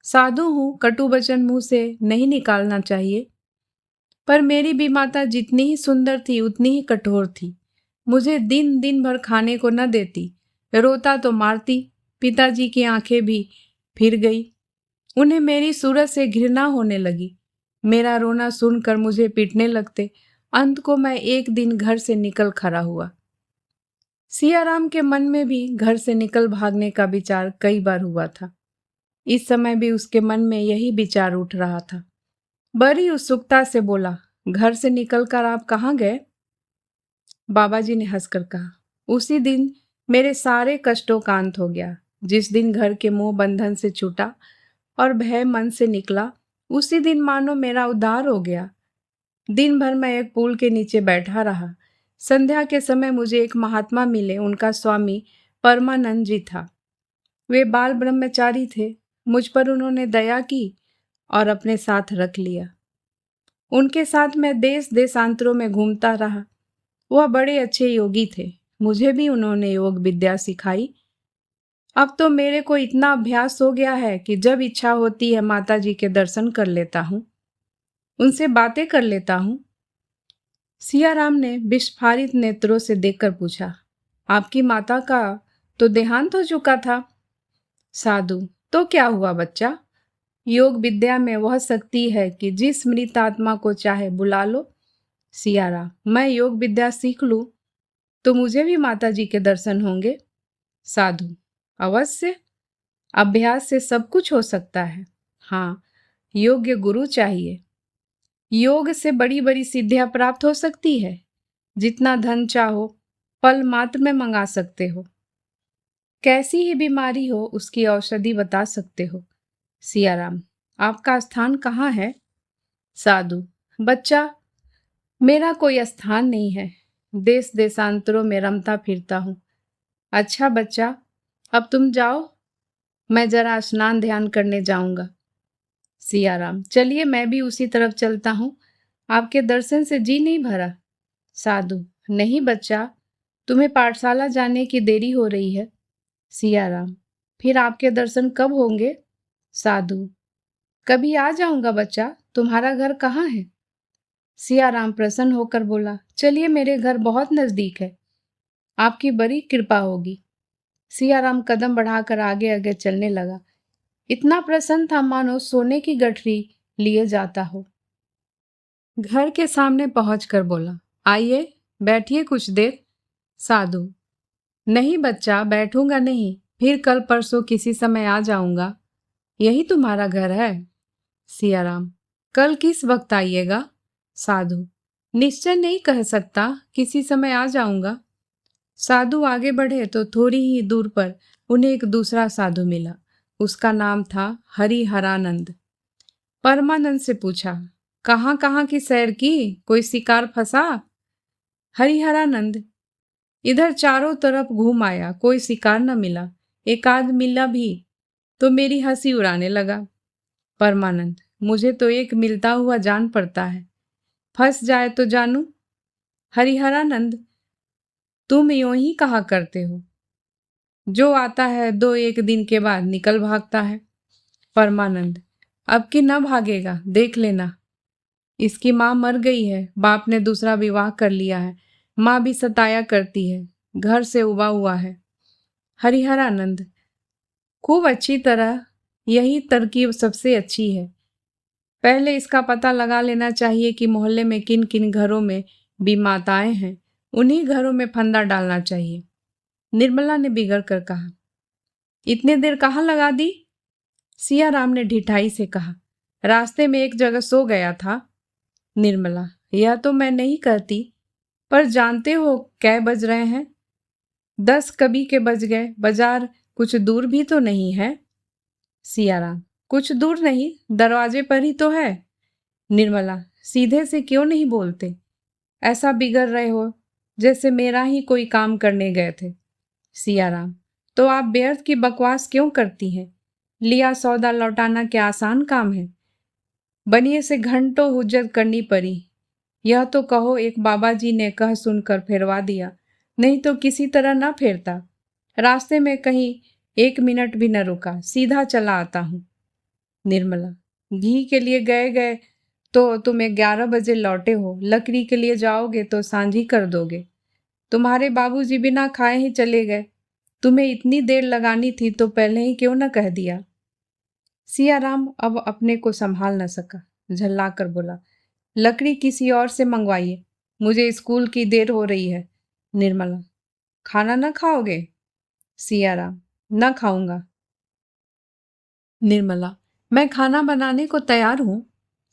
साधु हूँ, कटु वचन मुंह से नहीं निकालना चाहिए, पर मेरी भी माता जितनी ही सुंदर थी उतनी ही कठोर थी। मुझे दिन दिन भर खाने को न देती, रोता तो मारती। पिताजी की आंखें भी फिर गई, उन्हें मेरी सूरत से घृणा होने लगी। मेरा रोना सुनकर मुझे पीटने लगते। अंत को मैं एक दिन घर से निकल खड़ा हुआ। सियाराम के मन में भी घर से निकल भागने का विचार कई बार हुआ था। इस समय भी उसके मन में यही विचार उठ रहा था। बड़ी उत्सुकता से बोला, घर से निकलकर आप कहाँ गए? बाबा जी ने हंसकर कहा, उसी दिन मेरे सारे कष्टों का अंत हो गया। जिस दिन घर के मोह बंधन से छूटा और भय मन से निकला, उसी दिन मानो मेरा उद्धार हो गया। दिन भर मैं एक पुल के नीचे बैठा रहा। संध्या के समय मुझे एक महात्मा मिले, उनका स्वामी परमानंद जी था। वे बाल ब्रह्मचारी थे। मुझ पर उन्होंने दया की और अपने साथ रख लिया। उनके साथ मैं देश देशांतरों में घूमता रहा। वह बड़े अच्छे योगी थे। मुझे भी उन्होंने योग विद्या सिखाई। अब तो मेरे को इतना अभ्यास हो गया है कि जब इच्छा होती है माता जी के दर्शन कर लेता हूँ, उनसे बातें कर लेता हूँ। सियाराम ने विस्फारित नेत्रों से देखकर पूछा, आपकी माता का तो देहांत हो चुका था। साधु, तो क्या हुआ बच्चा? योग विद्या में वह शक्ति है कि जिस मृत आत्मा को चाहे बुला लो। सियाराम, मैं योग विद्या सीख लूं तो मुझे भी माता जी के दर्शन होंगे। साधु, अवश्य, अभ्यास से सब कुछ हो सकता है। हाँ, योग्य गुरु चाहिए। योग से बड़ी बड़ी सिद्धियां प्राप्त हो सकती है। जितना धन चाहो पल मात्र में मंगा सकते हो। कैसी ही बीमारी हो उसकी औषधि बता सकते हो। सियाराम, आपका स्थान कहाँ है? साधु, बच्चा, मेरा कोई स्थान नहीं है। देश देशांतरों में रमता फिरता हूँ। अच्छा बच्चा, अब तुम जाओ, मैं जरा स्नान ध्यान करने जाऊंगा। सियाराम, चलिए मैं भी उसी तरफ चलता हूँ। आपके दर्शन से जी नहीं भरा। साधु, नहीं बच्चा, तुम्हें पाठशाला जाने की देरी हो रही है। सियाराम, फिर आपके दर्शन कब होंगे? साधु, कभी आ जाऊंगा बच्चा। तुम्हारा घर कहाँ है? सियाराम प्रसन्न होकर बोला, चलिए मेरे घर बहुत नजदीक है, आपकी बड़ी कृपा होगी। सियाराम कदम बढ़ाकर आगे आगे चलने लगा। इतना प्रसन्न था मानो सोने की गठरी लिए जाता हो। घर के सामने पहुंचकर बोला, आइए बैठिए कुछ देर। साधु, नहीं बच्चा, बैठूंगा नहीं, फिर कल परसों किसी समय आ जाऊंगा। यही तुम्हारा घर है? सियाराम, कल किस वक्त आइएगा? साधु, निश्चय नहीं कह सकता, किसी समय आ जाऊंगा। साधु आगे बढ़े तो थोड़ी ही दूर पर उन्हें एक दूसरा साधु मिला। उसका नाम था हरिहरानंद। परमानंद से पूछा, कहाँ कहाँ की सैर की, कोई शिकार फंसा? हरिहरानंद, इधर चारों तरफ घूम आया, कोई शिकार न मिला। एक आध मिला भी तो मेरी हंसी उड़ाने लगा। परमानंद, मुझे तो एक मिलता हुआ जान पड़ता है, फंस जाए तो जानू। हरिहरानंद, तुम यूं ही कहा करते हो, जो आता है दो एक दिन के बाद निकल भागता है। परमानंद, अब की न भागेगा, देख लेना। इसकी माँ मर गई है, बाप ने दूसरा विवाह कर लिया है, माँ भी सताया करती है, घर से उबा हुआ है। हरिहरानंद, खूब अच्छी तरह, यही तरकीब सबसे अच्छी है। पहले इसका पता लगा लेना चाहिए कि मोहल्ले में किन किन घरों में बीमाताएं हैं, उन्हीं घरों में फंदा डालना चाहिए। निर्मला ने बिगड़ कर कहा, इतनी देर कहाँ लगा दी? सियाराम ने ढिठाई से कहा, रास्ते में एक जगह सो गया था। निर्मला, यह तो मैं नहीं कहती, पर जानते हो कै बज रहे हैं? 10 कभी के बज गए। बाजार कुछ दूर भी तो नहीं है। सियाराम, कुछ दूर नहीं, दरवाजे पर ही तो है। निर्मला, सीधे से क्यों नहीं बोलते? ऐसा बिगड़ रहे हो जैसे मेरा ही कोई काम करने गए थे। सियाराम, तो आप व्यर्थ की बकवास क्यों करती हैं? लिया सौदा लौटाना क्या आसान काम है? बनिए से घंटों हुज्जत करनी पड़ी। यह तो कहो एक बाबा जी ने कह सुनकर फेरवा दिया, नहीं तो किसी तरह न फेरता। रास्ते में कहीं 1 मिनट भी न रुका, सीधा चला आता हूँ। निर्मला, घी के लिए गए गए तो तुम 11 बजे लौटे हो, लकड़ी के लिए जाओगे तो सांझ ही कर दोगे। तुम्हारे बाबूजी बिना खाए ही चले गए, तुम्हें इतनी देर लगानी थी तो पहले ही क्यों न कह दिया। सियाराम अब अपने को संभाल न सका, झल्ला कर बोला, लकड़ी किसी और से मंगवाइए, मुझे स्कूल की देर हो रही है। निर्मला, खाना न खाओगे? सियाराम, न खाऊंगा। निर्मला, मैं खाना बनाने को तैयार हूँ।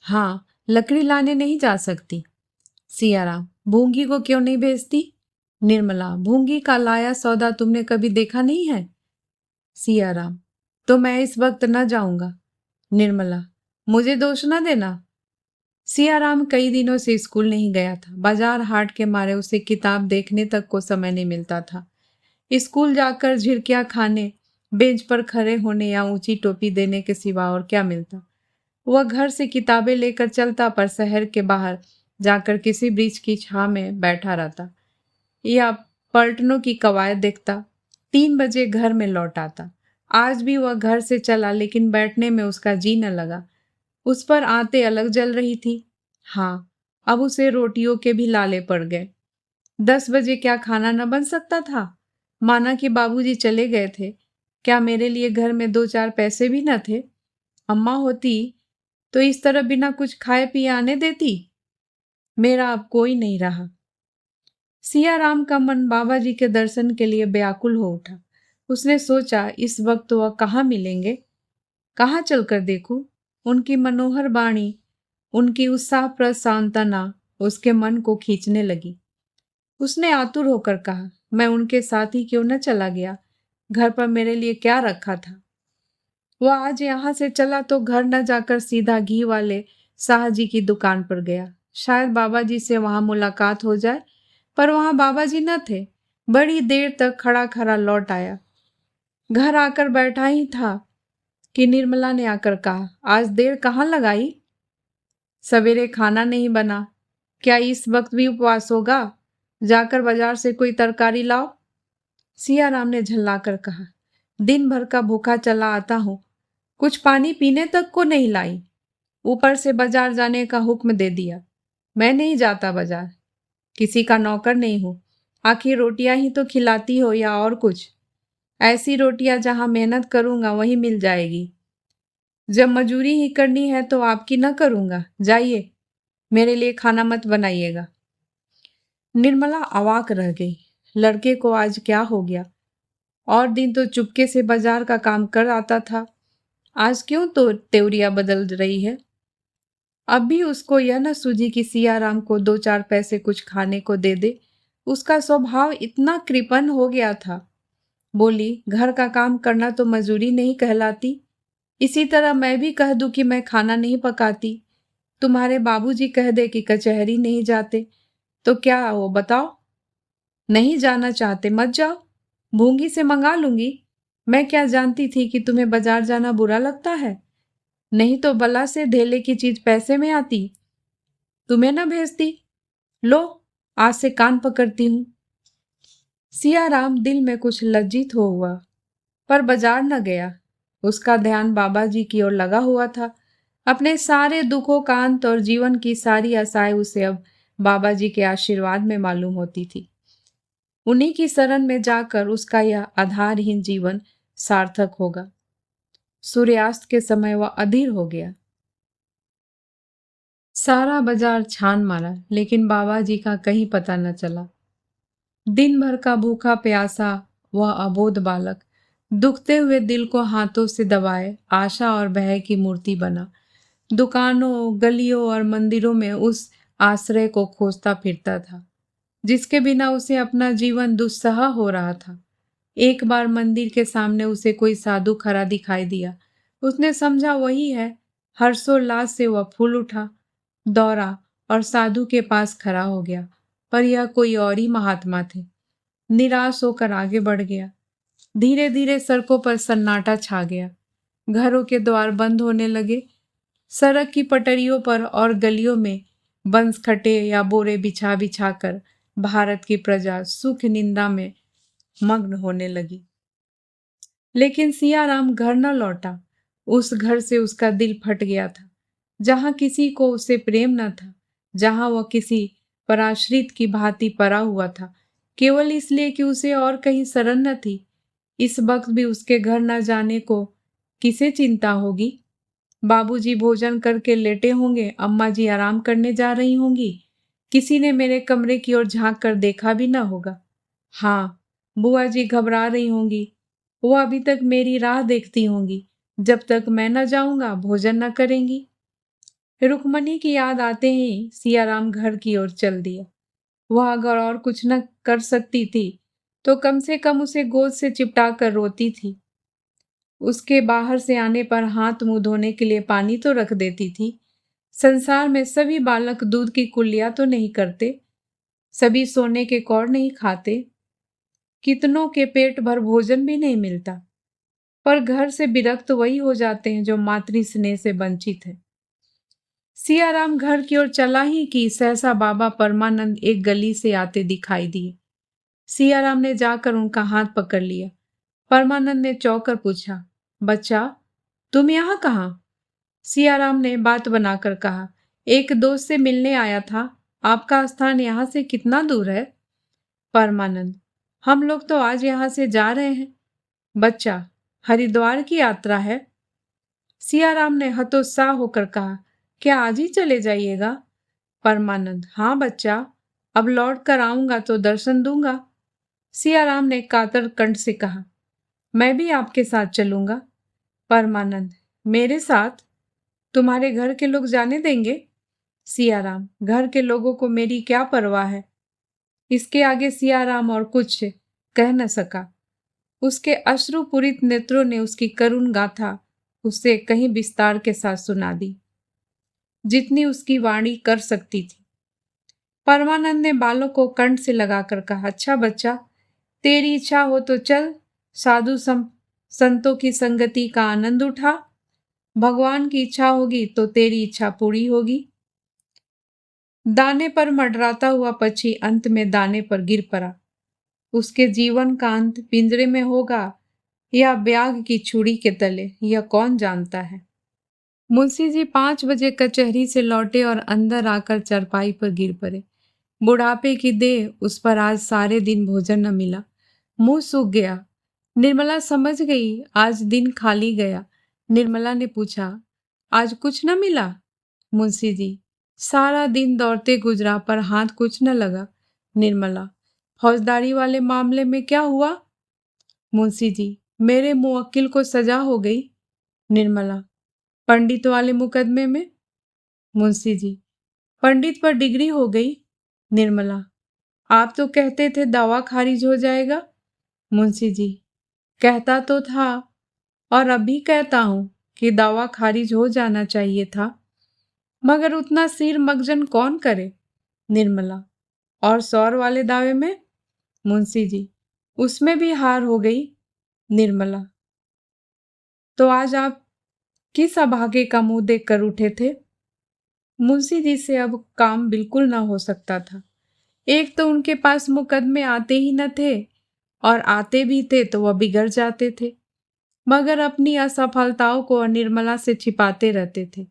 हाँ, लकड़ी लाने नहीं जा सकती। सियाराम, भूंगी को क्यों नहीं भेजती? निर्मला, भूंगी का लाया सौदा तुमने कभी देखा नहीं है? सियाराम, तो मैं इस वक्त न जाऊंगा। निर्मला, मुझे दोष न देना। सियाराम कई दिनों से स्कूल नहीं गया था। बाजार हाट के मारे उसे किताब देखने तक को समय नहीं मिलता था। स्कूल जाकर झिड़कियां खाने, बेंच पर खड़े होने या ऊंची टोपी देने के सिवा और क्या मिलता। वह घर से किताबें लेकर चलता पर शहर के बाहर जाकर किसी वृक्ष की छां में बैठा रहता या पलटनों की कवायद देखता। 3 बजे घर में लौट आता। आज भी वह घर से चला लेकिन बैठने में उसका जी न लगा। उस पर आंतें अलग जल रही थी। हाँ, अब उसे रोटियों के भी लाले पड़ गए। 10 बजे क्या खाना न बन सकता था? माना कि बाबूजी चले गए थे, क्या मेरे लिए घर में 2-4 पैसे भी न थे? अम्मा होती तो इस तरह बिना कुछ खाए पिए आने देती। मेरा अब कोई नहीं रहा। सियाराम का मन बाबा जी के दर्शन के लिए व्याकुल हो उठा। उसने सोचा, इस वक्त वह कहाँ मिलेंगे, कहाँ चलकर देखूं? उनकी मनोहर वाणी, उनकी उत्साहप्रद सांत्वना उसके मन को खींचने लगी। उसने आतुर होकर कहा, मैं उनके साथ ही क्यों न चला गया? घर पर मेरे लिए क्या रखा था? वह आज यहाँ से चला तो घर न जाकर सीधा घी वाले शाह जी की दुकान पर गया। शायद बाबा जी से वहां मुलाकात हो जाए, पर वहां बाबा जी न थे। बड़ी देर तक खड़ा खड़ा लौट आया। घर आकर बैठा ही था कि निर्मला ने आकर कहा, आज देर कहाँ लगाई? सवेरे खाना नहीं बना, क्या इस वक्त भी उपवास होगा? जाकर बाजार से कोई तरकारी लाओ। सियाराम ने झल्लाकर कहा, दिन भर का भूखा चला आता हूँ, कुछ पानी पीने तक को नहीं लाई। ऊपर से बाजार जाने का हुक्म दे दिया। मैं नहीं जाता बाजार, किसी का नौकर नहीं हूँ। आखिर रोटियां ही तो खिलाती हो या और कुछ। ऐसी रोटियां जहां मेहनत करूंगा वही मिल जाएगी। जब मजूरी ही करनी है तो आपकी न करूंगा। जाइए, मेरे लिए खाना मत बनाइएगा। निर्मला अवाक रह गई। लड़के को आज क्या हो गया? और दिन तो चुपके से बाजार का काम कर आता था, आज क्यों तो तेवरिया बदल रही है? अब भी उसको यह न सूझी कि सियाराम को 2-4 पैसे कुछ खाने को दे दे। उसका स्वभाव इतना कृपण हो गया था। बोली, घर का काम करना तो मजूरी नहीं कहलाती। इसी तरह मैं भी कह दूं कि मैं खाना नहीं पकाती, तुम्हारे बाबूजी कह दे कि कचहरी नहीं जाते, तो क्या हो बताओ? नहीं जाना चाहते मत जाओ, भूंगी से मंगा लूंगी। मैं क्या जानती थी कि तुम्हें बाजार जाना बुरा लगता है? नहीं तो बला से धेले की चीज पैसे में आती, तुम्हें न भेजती। लो, आज से कान पकड़ती हूँ। सियाराम दिल में कुछ लज्जित हो हुआ, पर बाजार न गया। उसका ध्यान बाबा जी की ओर लगा हुआ था। अपने सारे दुखों का अंत और जीवन की सारी आशाएं उसे अब बाबा जी के आशीर्वाद में मालूम होती थी। उन्हीं की शरण में जाकर उसका यह आधारहीन जीवन सार्थक होगा। सूर्यास्त के समय वह अधीर हो गया। सारा बाजार छान मारा लेकिन बाबा जी का कहीं पता न चला। दिन भर का भूखा प्यासा वह अबोध बालक दुखते हुए दिल को हाथों से दबाए आशा और भय की मूर्ति बना। दुकानों, गलियों और मंदिरों में उस आश्रय को खोजता फिरता था जिसके बिना उसे अपना जीवन दुस्सह हो रहा था। एक बार मंदिर के सामने उसे कोई साधु खड़ा दिखाई दिया। उसने समझा वही है। हर्षोल्लास से वह फूल उठा, दौड़ा और साधु के पास खड़ा हो गया, पर यह कोई और ही महात्मा थे। निराश होकर आगे बढ़ गया। धीरे धीरे सड़कों पर सन्नाटा छा गया। घरों के द्वार बंद होने लगे। सड़क की पटरियों पर और गलियों में बंस खटे या बोरे बिछा बिछा कर भारत की प्रजा सुख निंदा में मग्न होने लगी। लेकिन सियाराम घर न लौटा। उस घर से उसका दिल फट गया था, जहां किसी को उसे प्रेम न था, जहां वह किसी पराश्रित की भांति पड़ा हुआ था, केवल इसलिए कि उसे और कहीं शरण न थी। इस वक्त भी उसके घर न जाने को किसे चिंता होगी? बाबूजी भोजन करके लेटे होंगे, अम्मा जी आराम करने जा रही होंगी, किसी ने मेरे कमरे की ओर झांक कर देखा भी ना होगा। हाँ, बुआ जी घबरा रही होंगी, वो अभी तक मेरी राह देखती होंगी, जब तक मैं न जाऊंगा भोजन न करेंगी। रुक्मणी की याद आते ही सियाराम घर की ओर चल दिया। वह अगर और कुछ न कर सकती थी तो कम से कम उसे गोद से चिपटा कर रोती थी। उसके बाहर से आने पर हाथ मुंह धोने के लिए पानी तो रख देती थी। संसार में सभी बालक दूध की कुल्लियां तो नहीं करते, सभी सोने के कौड़ नहीं खाते, कितनों के पेट भर भोजन भी नहीं मिलता, पर घर से विरक्त वही हो जाते हैं जो मातृ स्नेह से वंचित है। सियाराम घर की ओर चला ही कि सहसा बाबा परमानंद एक गली से आते दिखाई दिए। सियाराम ने जाकर उनका हाथ पकड़ लिया। परमानंद ने चौंक कर पूछा, बच्चा तुम यहाँ कहाँ? सियाराम ने बात बनाकर कहा, एक दोस्त से मिलने आया था। आपका स्थान यहाँ से कितना दूर है? परमानंद, हम लोग तो आज यहाँ से जा रहे हैं। बच्चा, हरिद्वार की यात्रा है? सियाराम ने हतोत्साह होकर कहा, क्या आज ही चले जाइएगा? परमानंद, हाँ बच्चा, अब लौट कर आऊंगा तो दर्शन दूंगा। सियाराम ने कातर कंठ से कहा, मैं भी आपके साथ चलूंगा। परमानंद, मेरे साथ? तुम्हारे घर के लोग जाने देंगे? सियाराम, घर के लोगों को मेरी क्या परवाह है। इसके आगे सियाराम और कुछ कह न सका। उसके अश्रुपूरित नेत्रों ने उसकी करुण गाथा उससे कहीं विस्तार के साथ सुना दी, जितनी उसकी वाणी कर सकती थी। परमानंद ने बालों को कंठ से लगाकर कहा, अच्छा बच्चा, तेरी इच्छा हो तो चल, साधु संतों की संगति का आनंद उठा। भगवान की इच्छा होगी तो तेरी इच्छा पूरी होगी। दाने पर मंडराता हुआ पक्षी अंत में दाने पर गिर पड़ा। उसके जीवन का अंत पिंजरे में होगा या ब्याग की छुरी के तले, यह कौन जानता है। मुंशी जी 5 बजे कचहरी से लौटे और अंदर आकर चरपाई पर गिर पड़े। बुढ़ापे की देह, उस पर आज सारे दिन भोजन न मिला, मुंह सूख गया। निर्मला समझ गई आज दिन खाली गया। निर्मला ने पूछा, आज कुछ न मिला? मुंशी जी, सारा दिन दौड़ते गुजरा पर हाथ कुछ न लगा। निर्मला, फौजदारी वाले मामले में क्या हुआ? मुंशी जी, मेरे मुवक्किल को सजा हो गई। निर्मला, पंडित वाले मुकदमे में? मुंशी जी, पंडित पर डिग्री हो गई। निर्मला, आप तो कहते थे दावा खारिज हो जाएगा। मुंशी जी, कहता तो था और अभी कहता हूं कि दावा खारिज हो जाना चाहिए था, मगर उतना सिर मगजन कौन करे। निर्मला, और सौर वाले दावे में? मुंशी जी, उसमें भी हार हो गई। निर्मला, तो आज आप किस अभागे का मुंह देख कर उठे थे? मुंशी जी से अब काम बिल्कुल ना हो सकता था। एक तो उनके पास मुकदमे आते ही न थे, और आते भी थे तो वह बिगड़ जाते थे, मगर अपनी असफलताओं को निर्मला से छिपाते रहते थे।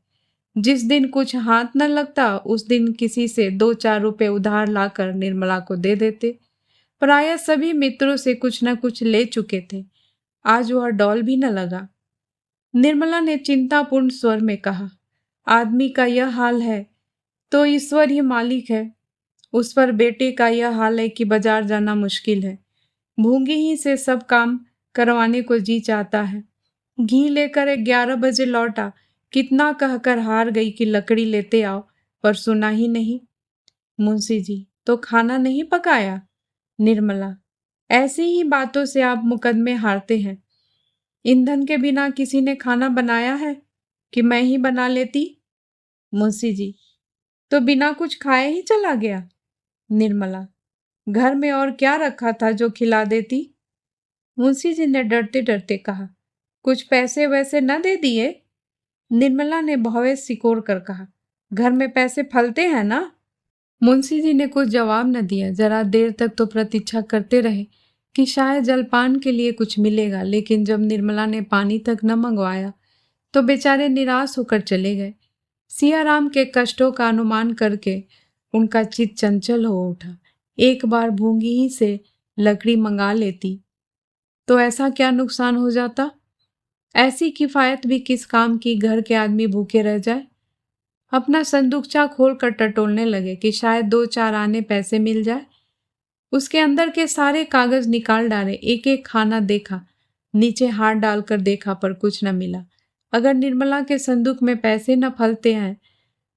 जिस दिन कुछ हाथ न लगता उस दिन किसी से 2-4 रुपए उधार लाकर निर्मला को दे देते। प्रायः सभी मित्रों से कुछ न कुछ ले चुके थे। आज वह डॉल भी न लगा। निर्मला ने चिंतापूर्ण स्वर में कहा, आदमी का यह हाल है तो ईश्वर ही मालिक है। उस पर बेटे का यह हाल है कि बाजार जाना मुश्किल है। भूंगी ही से सब काम करवाने को जी चाहता है। घी लेकर 11 बजे लौटा, कितना कहकर हार गई कि लकड़ी लेते आओ, पर सुना ही नहीं। मुंशी जी, तो खाना नहीं पकाया? निर्मला, ऐसी ही बातों से आप मुकदमे हारते हैं। ईंधन के बिना किसी ने खाना बनाया है कि मैं ही बना लेती? मुंशी जी, तो बिना कुछ खाए ही चला गया? निर्मला, घर में और क्या रखा था जो खिला देती? मुंशी जी ने डरते डरते कहा, कुछ पैसे वैसे न दे दिए? निर्मला ने भौवे सिकोड़ कर कहा, घर में पैसे फलते हैं ना? मुंशी जी ने कुछ जवाब न दिया। जरा देर तक तो प्रतीक्षा करते रहे कि शायद जलपान के लिए कुछ मिलेगा, लेकिन जब निर्मला ने पानी तक न मंगवाया तो बेचारे निराश होकर चले गए। सियाराम के कष्टों का अनुमान करके उनका चित्त चंचल हो उठा। एक बार भूंगी ही से लकड़ी मंगा लेती तो ऐसा क्या नुकसान हो जाता? ऐसी किफायत भी किस काम की, घर के आदमी भूखे रह जाए। अपना संदूकचा खोल कर टटोलने लगे कि शायद 2-4 आने पैसे मिल जाए। उसके अंदर के सारे कागज निकाल डाले, एक एक खाना देखा, नीचे हाथ डालकर देखा पर कुछ न मिला। अगर निर्मला के संदूक में पैसे न फलते हैं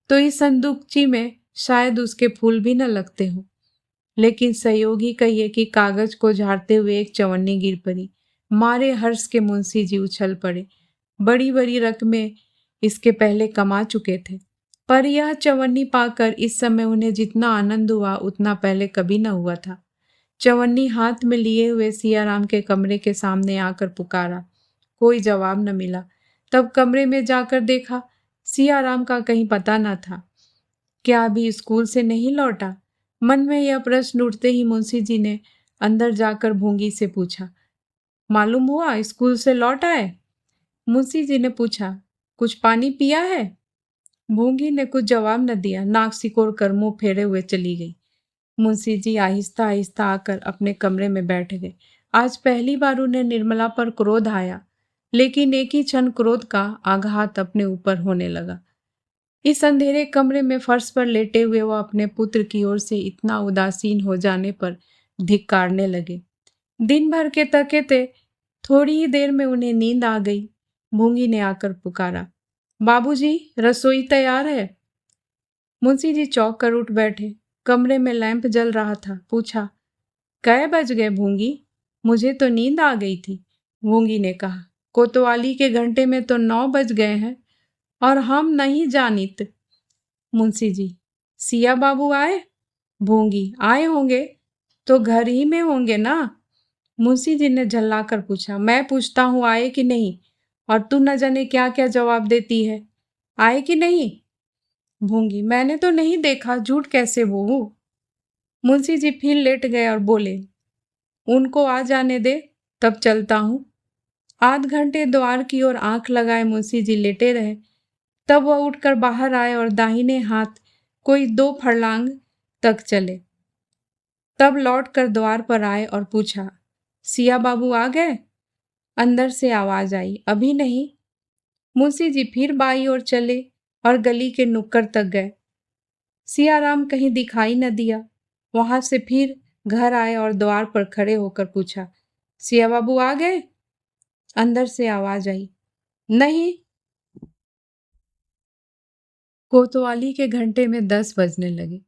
तो इस संदूकची में शायद उसके फूल भी न लगते हों। लेकिन सहयोगी कहिए कि कागज को झाड़ते हुए एक चवन्नी गिर पड़ी। मारे हर्ष के मुंशी जी उछल पड़े। बड़ी बड़ी रकमें इसके पहले कमा चुके थे। पर यह चवन्नी पाकर इस समय उन्हें जितना आनंद हुआ उतना पहले कभी न हुआ था। चवन्नी हाथ में लिए हुए सियाराम के कमरे के सामने आकर पुकारा। कोई जवाब न मिला। तब कमरे में जाकर देखा, सियाराम का कहीं पता न था। क्या अभी स्कूल से नहीं लौटा? मन में यह प्रश्न उठते ही मुंशी जी ने अंदर जाकर भूंगी से पूछा, मालूम हुआ स्कूल से लौट आए? मुंशी जी ने पूछा, कुछ पानी पिया है? भूंगी ने कुछ जवाब न दिया, नाक सिकोड़ कर मुंह फेरे हुए चली गई। मुंशी जी आहिस्ता आहिस्ता आकर अपने कमरे में बैठ गए। आज पहली बार उन्हें निर्मला पर क्रोध आया, लेकिन एक ही क्षण क्रोध का आघात अपने ऊपर होने लगा। इस अंधेरे कमरे में फर्श पर लेटे हुए वो अपने पुत्र की ओर से इतना उदासीन हो जाने पर धिक्कारने लगे। दिन भर के थके थे, थोड़ी ही देर में उन्हें नींद आ गई। भूंगी ने आकर पुकारा, बाबूजी, रसोई तैयार है। मुंशी जी चौंक कर उठ बैठे। कमरे में लैंप जल रहा था। पूछा, कै बज गए भूंगी? मुझे तो नींद आ गई थी। भूंगी ने कहा, कोतवाली के घंटे में तो 9 बज गए हैं और हम नहीं जानित। मुंशी जी, सिया बाबू आए? भूंगी, आए होंगे तो घर ही में होंगे ना। मुंशी जी ने झल्लाकर पूछा, मैं पूछता हूँ आए कि नहीं, और तू न जाने क्या क्या जवाब देती है। आए कि नहीं? भूंगी, मैंने तो नहीं देखा, झूठ कैसे बोलूं। मुंशी जी फिर लेट गए और बोले, उनको आ जाने दे, तब चलता हूँ। आध घंटे द्वार की ओर आंख लगाए मुंशी जी लेटे रहे। तब वह उठकर बाहर आए और दाहिने हाथ कोई 2 फर्लांग तक चले। तब लौटकर द्वार पर आए और पूछा, सिया बाबू आ गए? अंदर से आवाज आई, अभी नहीं। मुंशी जी फिर बाई ओर चले और गली के नुक्कड़ तक गए। सियाराम कहीं दिखाई न दिया। वहां से फिर घर आए और द्वार पर खड़े होकर पूछा, सिया बाबू आ गए? अंदर से आवाज आई, नहीं। कोतवाली के घंटे में 10 बजने लगे।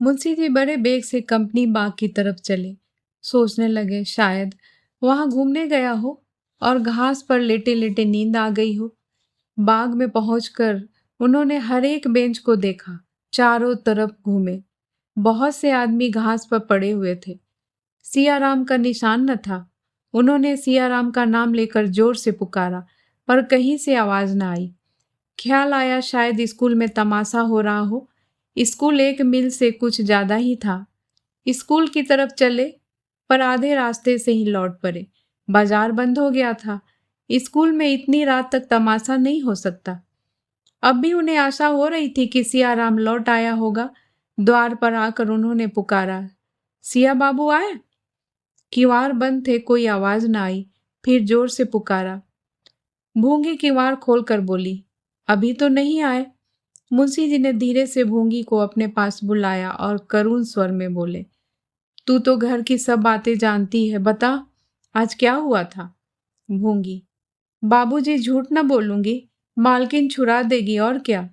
मुंशी जी बड़े बेग से कंपनी बाग की तरफ चले। सोचने लगे शायद वहां घूमने गया हो और घास पर लेटे लेटे नींद आ गई हो। बाग में पहुंचकर उन्होंने हर एक बेंच को देखा, चारों तरफ घूमे। बहुत से आदमी घास पर पड़े हुए थे। सियाराम का निशान न था। उन्होंने सियाराम का नाम लेकर जोर से पुकारा, पर कहीं से आवाज न आई। ख्याल आया शायद स्कूल में तमाशा हो रहा हो। स्कूल 1 मील से कुछ ज्यादा ही था। स्कूल की तरफ चले, पर आधे रास्ते से ही लौट पड़े। बाजार बंद हो गया था। स्कूल में इतनी रात तक तमाशा नहीं हो सकता। अब भी उन्हें आशा हो रही थी कि सियाराम लौट आया होगा। द्वार पर आकर उन्होंने पुकारा, सिया बाबू आए? किवाड़ बंद थे, कोई आवाज न आई। फिर जोर से पुकारा। भूंगी किवाड़ खोलकर बोली, अभी तो नहीं आए। मुंशी जी ने धीरे से भूंगी को अपने पास बुलाया और करुण स्वर में बोले, तू तो घर की सब बातें जानती है, बता आज क्या हुआ था? भूंगी, बाबूजी, झूठ न बोलूंगी, मालकिन छुड़ा देगी और क्या।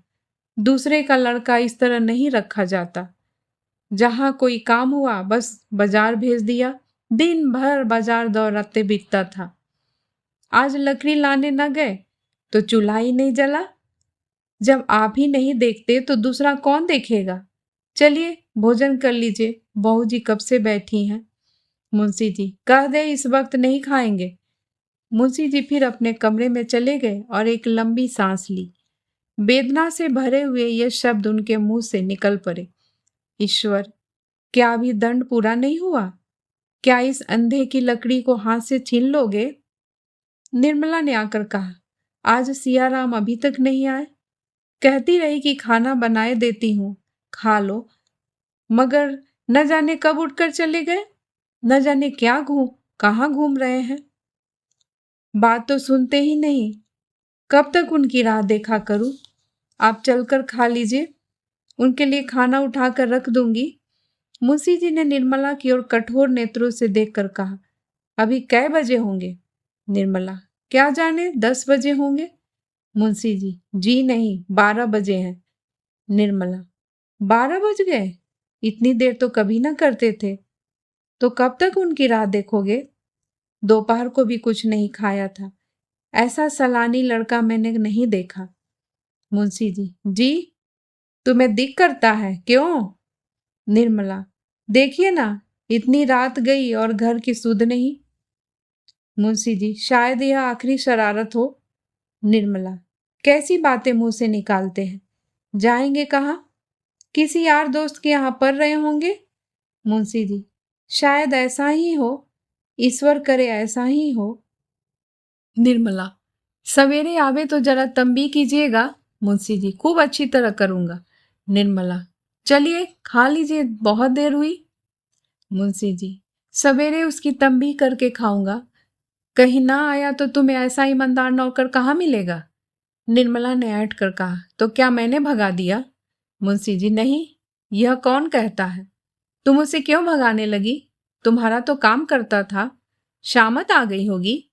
दूसरे का लड़का इस तरह नहीं रखा जाता। जहां कोई काम हुआ बस बाजार भेज दिया। दिन भर बाजार दौड़ाते बिकता था। आज लकड़ी लाने न गए तो चूल्हा ही नहीं जला। जब आप ही नहीं देखते तो दूसरा कौन देखेगा? चलिए भोजन कर लीजिए, बहू जी कब से बैठी हैं। मुंशी जी, कह दे इस वक्त नहीं खाएंगे। मुंशी जी फिर अपने कमरे में चले गए और एक लंबी सांस ली। वेदना से भरे हुए ये शब्द उनके मुंह से निकल पड़े, ईश्वर, क्या अभी दंड पूरा नहीं हुआ? क्या इस अंधे की लकड़ी को हाथ से छीन लोगे? निर्मला ने आकर कहा, आज सियाराम अभी तक नहीं आए। कहती रही कि खाना बनाए देती हूँ, खा लो, मगर न जाने कब उठकर चले गए। न जाने कहाँ घूम रहे हैं। बात तो सुनते ही नहीं। कब तक उनकी राह देखा करूं? आप चलकर खा लीजिए, उनके लिए खाना उठाकर रख दूंगी। मुंशी जी ने निर्मला की ओर कठोर नेत्रों से देखकर कहा, अभी कै बजे होंगे? निर्मला, क्या जाने, 10 बजे होंगे। मुंशी जी, जी नहीं, 12 बजे हैं। निर्मला, 12 बज गए? इतनी देर तो कभी ना करते थे। तो कब तक उनकी राह देखोगे? दोपहर को भी कुछ नहीं खाया था। ऐसा सलानी लड़का मैंने नहीं देखा। मुंशी जी, जी तुम्हें दिख करता है क्यों? निर्मला, देखिए ना, इतनी रात गई और घर की सुध नहीं। मुंशी जी, शायद यह आखिरी शरारत हो। निर्मला, कैसी बातें मुंह से निकालते हैं? जाएंगे कहाँ? किसी यार दोस्त के यहाँ पढ़ रहे होंगे। मुंशी जी, शायद ऐसा ही हो, ईश्वर करे ऐसा ही हो। निर्मला, सवेरे आवे तो जरा तंबी कीजिएगा। मुंशी जी, खूब अच्छी तरह करूंगा। निर्मला, चलिए खा लीजिए, बहुत देर हुई। मुंशी जी, सवेरे उसकी तंबी करके खाऊंगा। कहीं ना आया तो तुम्हें ऐसा ईमानदार नौकर कहाँ मिलेगा? निर्मला ने ऐंठ कर कहा, तो क्या मैंने भगा दिया? मुंशी जी, नहीं, यह कौन कहता है? तुम उसे क्यों भगाने लगी? तुम्हारा तो काम करता था, शामत आ गई होगी।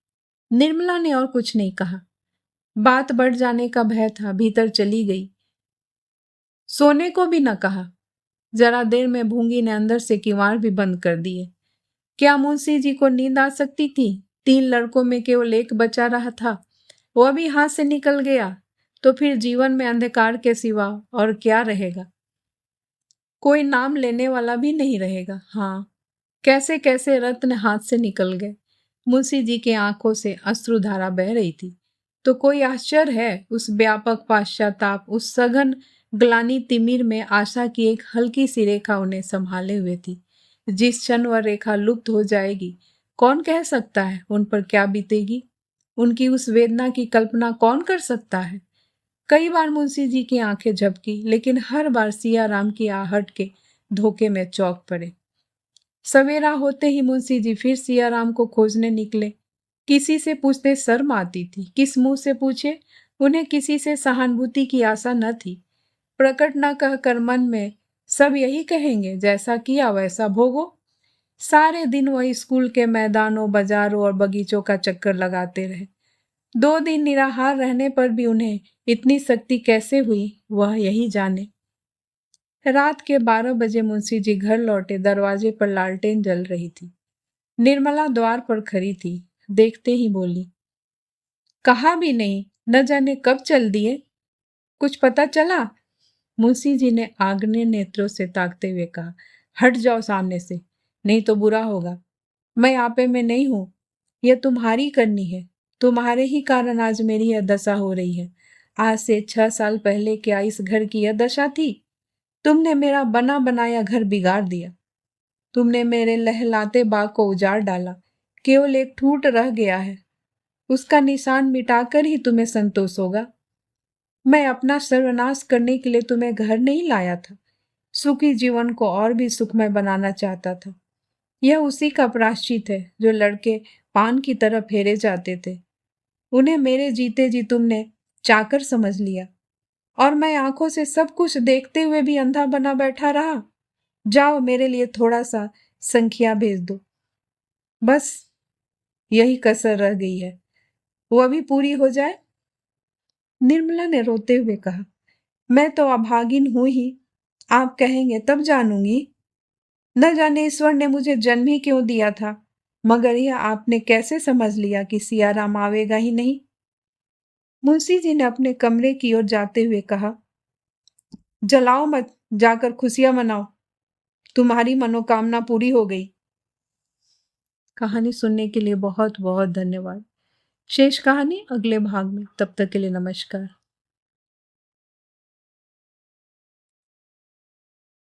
निर्मला ने और कुछ नहीं कहा। बात बढ़ जाने का भय था, भीतर चली गई। सोने को भी न कहा। जरा देर में भूंगी ने अंदर से किवाड़ भी बंद कर दिए। क्या मुंशी जी को नींद आ सकती थी? 3 लड़कों में केवल एक बचा रहा था, वह भी हाथ से निकल गया, तो फिर जीवन में अंधकार के सिवा और क्या रहेगा? कोई नाम लेने वाला भी नहीं रहेगा। हाँ, कैसे कैसे रत्न हाथ से निकल गए। मुंशी जी की आंखों से अश्रुधारा बह रही थी। तो कोई आश्चर्य है, उस व्यापक पाश्चाताप, उस सघन ग्लानि तिमिर में आशा की एक हल्की सी रेखा उन्हें संभाले हुए थी। जिस क्षण वह रेखा लुप्त हो जाएगी, कौन कह सकता है उन पर क्या बीतेगी? उनकी उस वेदना की कल्पना कौन कर सकता है? कई बार मुंशी जी की आंखें झपकी, लेकिन हर बार सिया राम की आहट के धोखे में चौंक पड़े। सवेरा होते ही मुंशी जी फिर सिया राम को खोजने निकले। किसी से पूछते शर्म आती थी, किस मुंह से पूछे? उन्हें किसी से सहानुभूति की आशा न थी। प्रकट न कहकर मन में सब यही कहेंगे, जैसा किया वैसा भोगो। सारे दिन वह स्कूल के मैदानों, बाजारों और बगीचों का चक्कर लगाते रहे। 2 दिन निराहार रहने पर भी उन्हें इतनी शक्ति कैसे हुई, वह यही जाने। रात के 12 बजे मुंशी जी घर लौटे। दरवाजे पर लालटेन जल रही थी। निर्मला द्वार पर खड़ी थी। देखते ही बोली, कहा भी नहीं, न जाने कब चल दिए, कुछ पता चला? मुंशी जी ने आग्नेय नेत्रों से ताकते हुए कहा, हट जाओ सामने से, नहीं तो बुरा होगा। मैं आपे में नहीं हूं, यह तुम्हारी करनी है। तुम्हारे ही कारण आज मेरी यह दशा हो रही है। आज से 6 साल पहले क्या इस घर की यह दशा थी? तुमने मेरा बना बनाया घर बिगाड़ दिया। तुमने मेरे लहलाते बाग को उजाड़ डाला। केवल एक ठूंठ रह गया है, उसका निशान मिटाकर ही तुम्हें संतोष होगा। मैं अपना सर्वनाश करने के लिए तुम्हें घर नहीं लाया था, सुखी जीवन को और भी सुखमय बनाना चाहता था। यह उसी का प्रायश्चित है जो लड़के पान की तरह फेरे जाते थे। उन्हें मेरे जीते जी तुमने चाकर समझ लिया, और मैं आंखों से सब कुछ देखते हुए भी अंधा बना बैठा रहा। जाओ, मेरे लिए थोड़ा सा संख्या भेज दो। बस यही कसर रह गई है, वह भी पूरी हो जाए। निर्मला ने रोते हुए कहा, मैं तो अभागिन हूं ही, आप कहेंगे तब जानूंगी। न जाने ईश्वर ने मुझे जन्म ही क्यों दिया था, मगर यह आपने कैसे समझ लिया कि सियाराम आवेगा ही नहीं? मुंशी जी ने अपने कमरे की ओर जाते हुए कहा, जलाओ मत, जाकर खुशियां मनाओ, तुम्हारी मनोकामना पूरी हो गई। कहानी सुनने के लिए बहुत बहुत धन्यवाद। शेष कहानी अगले भाग में। तब तक के लिए नमस्कार।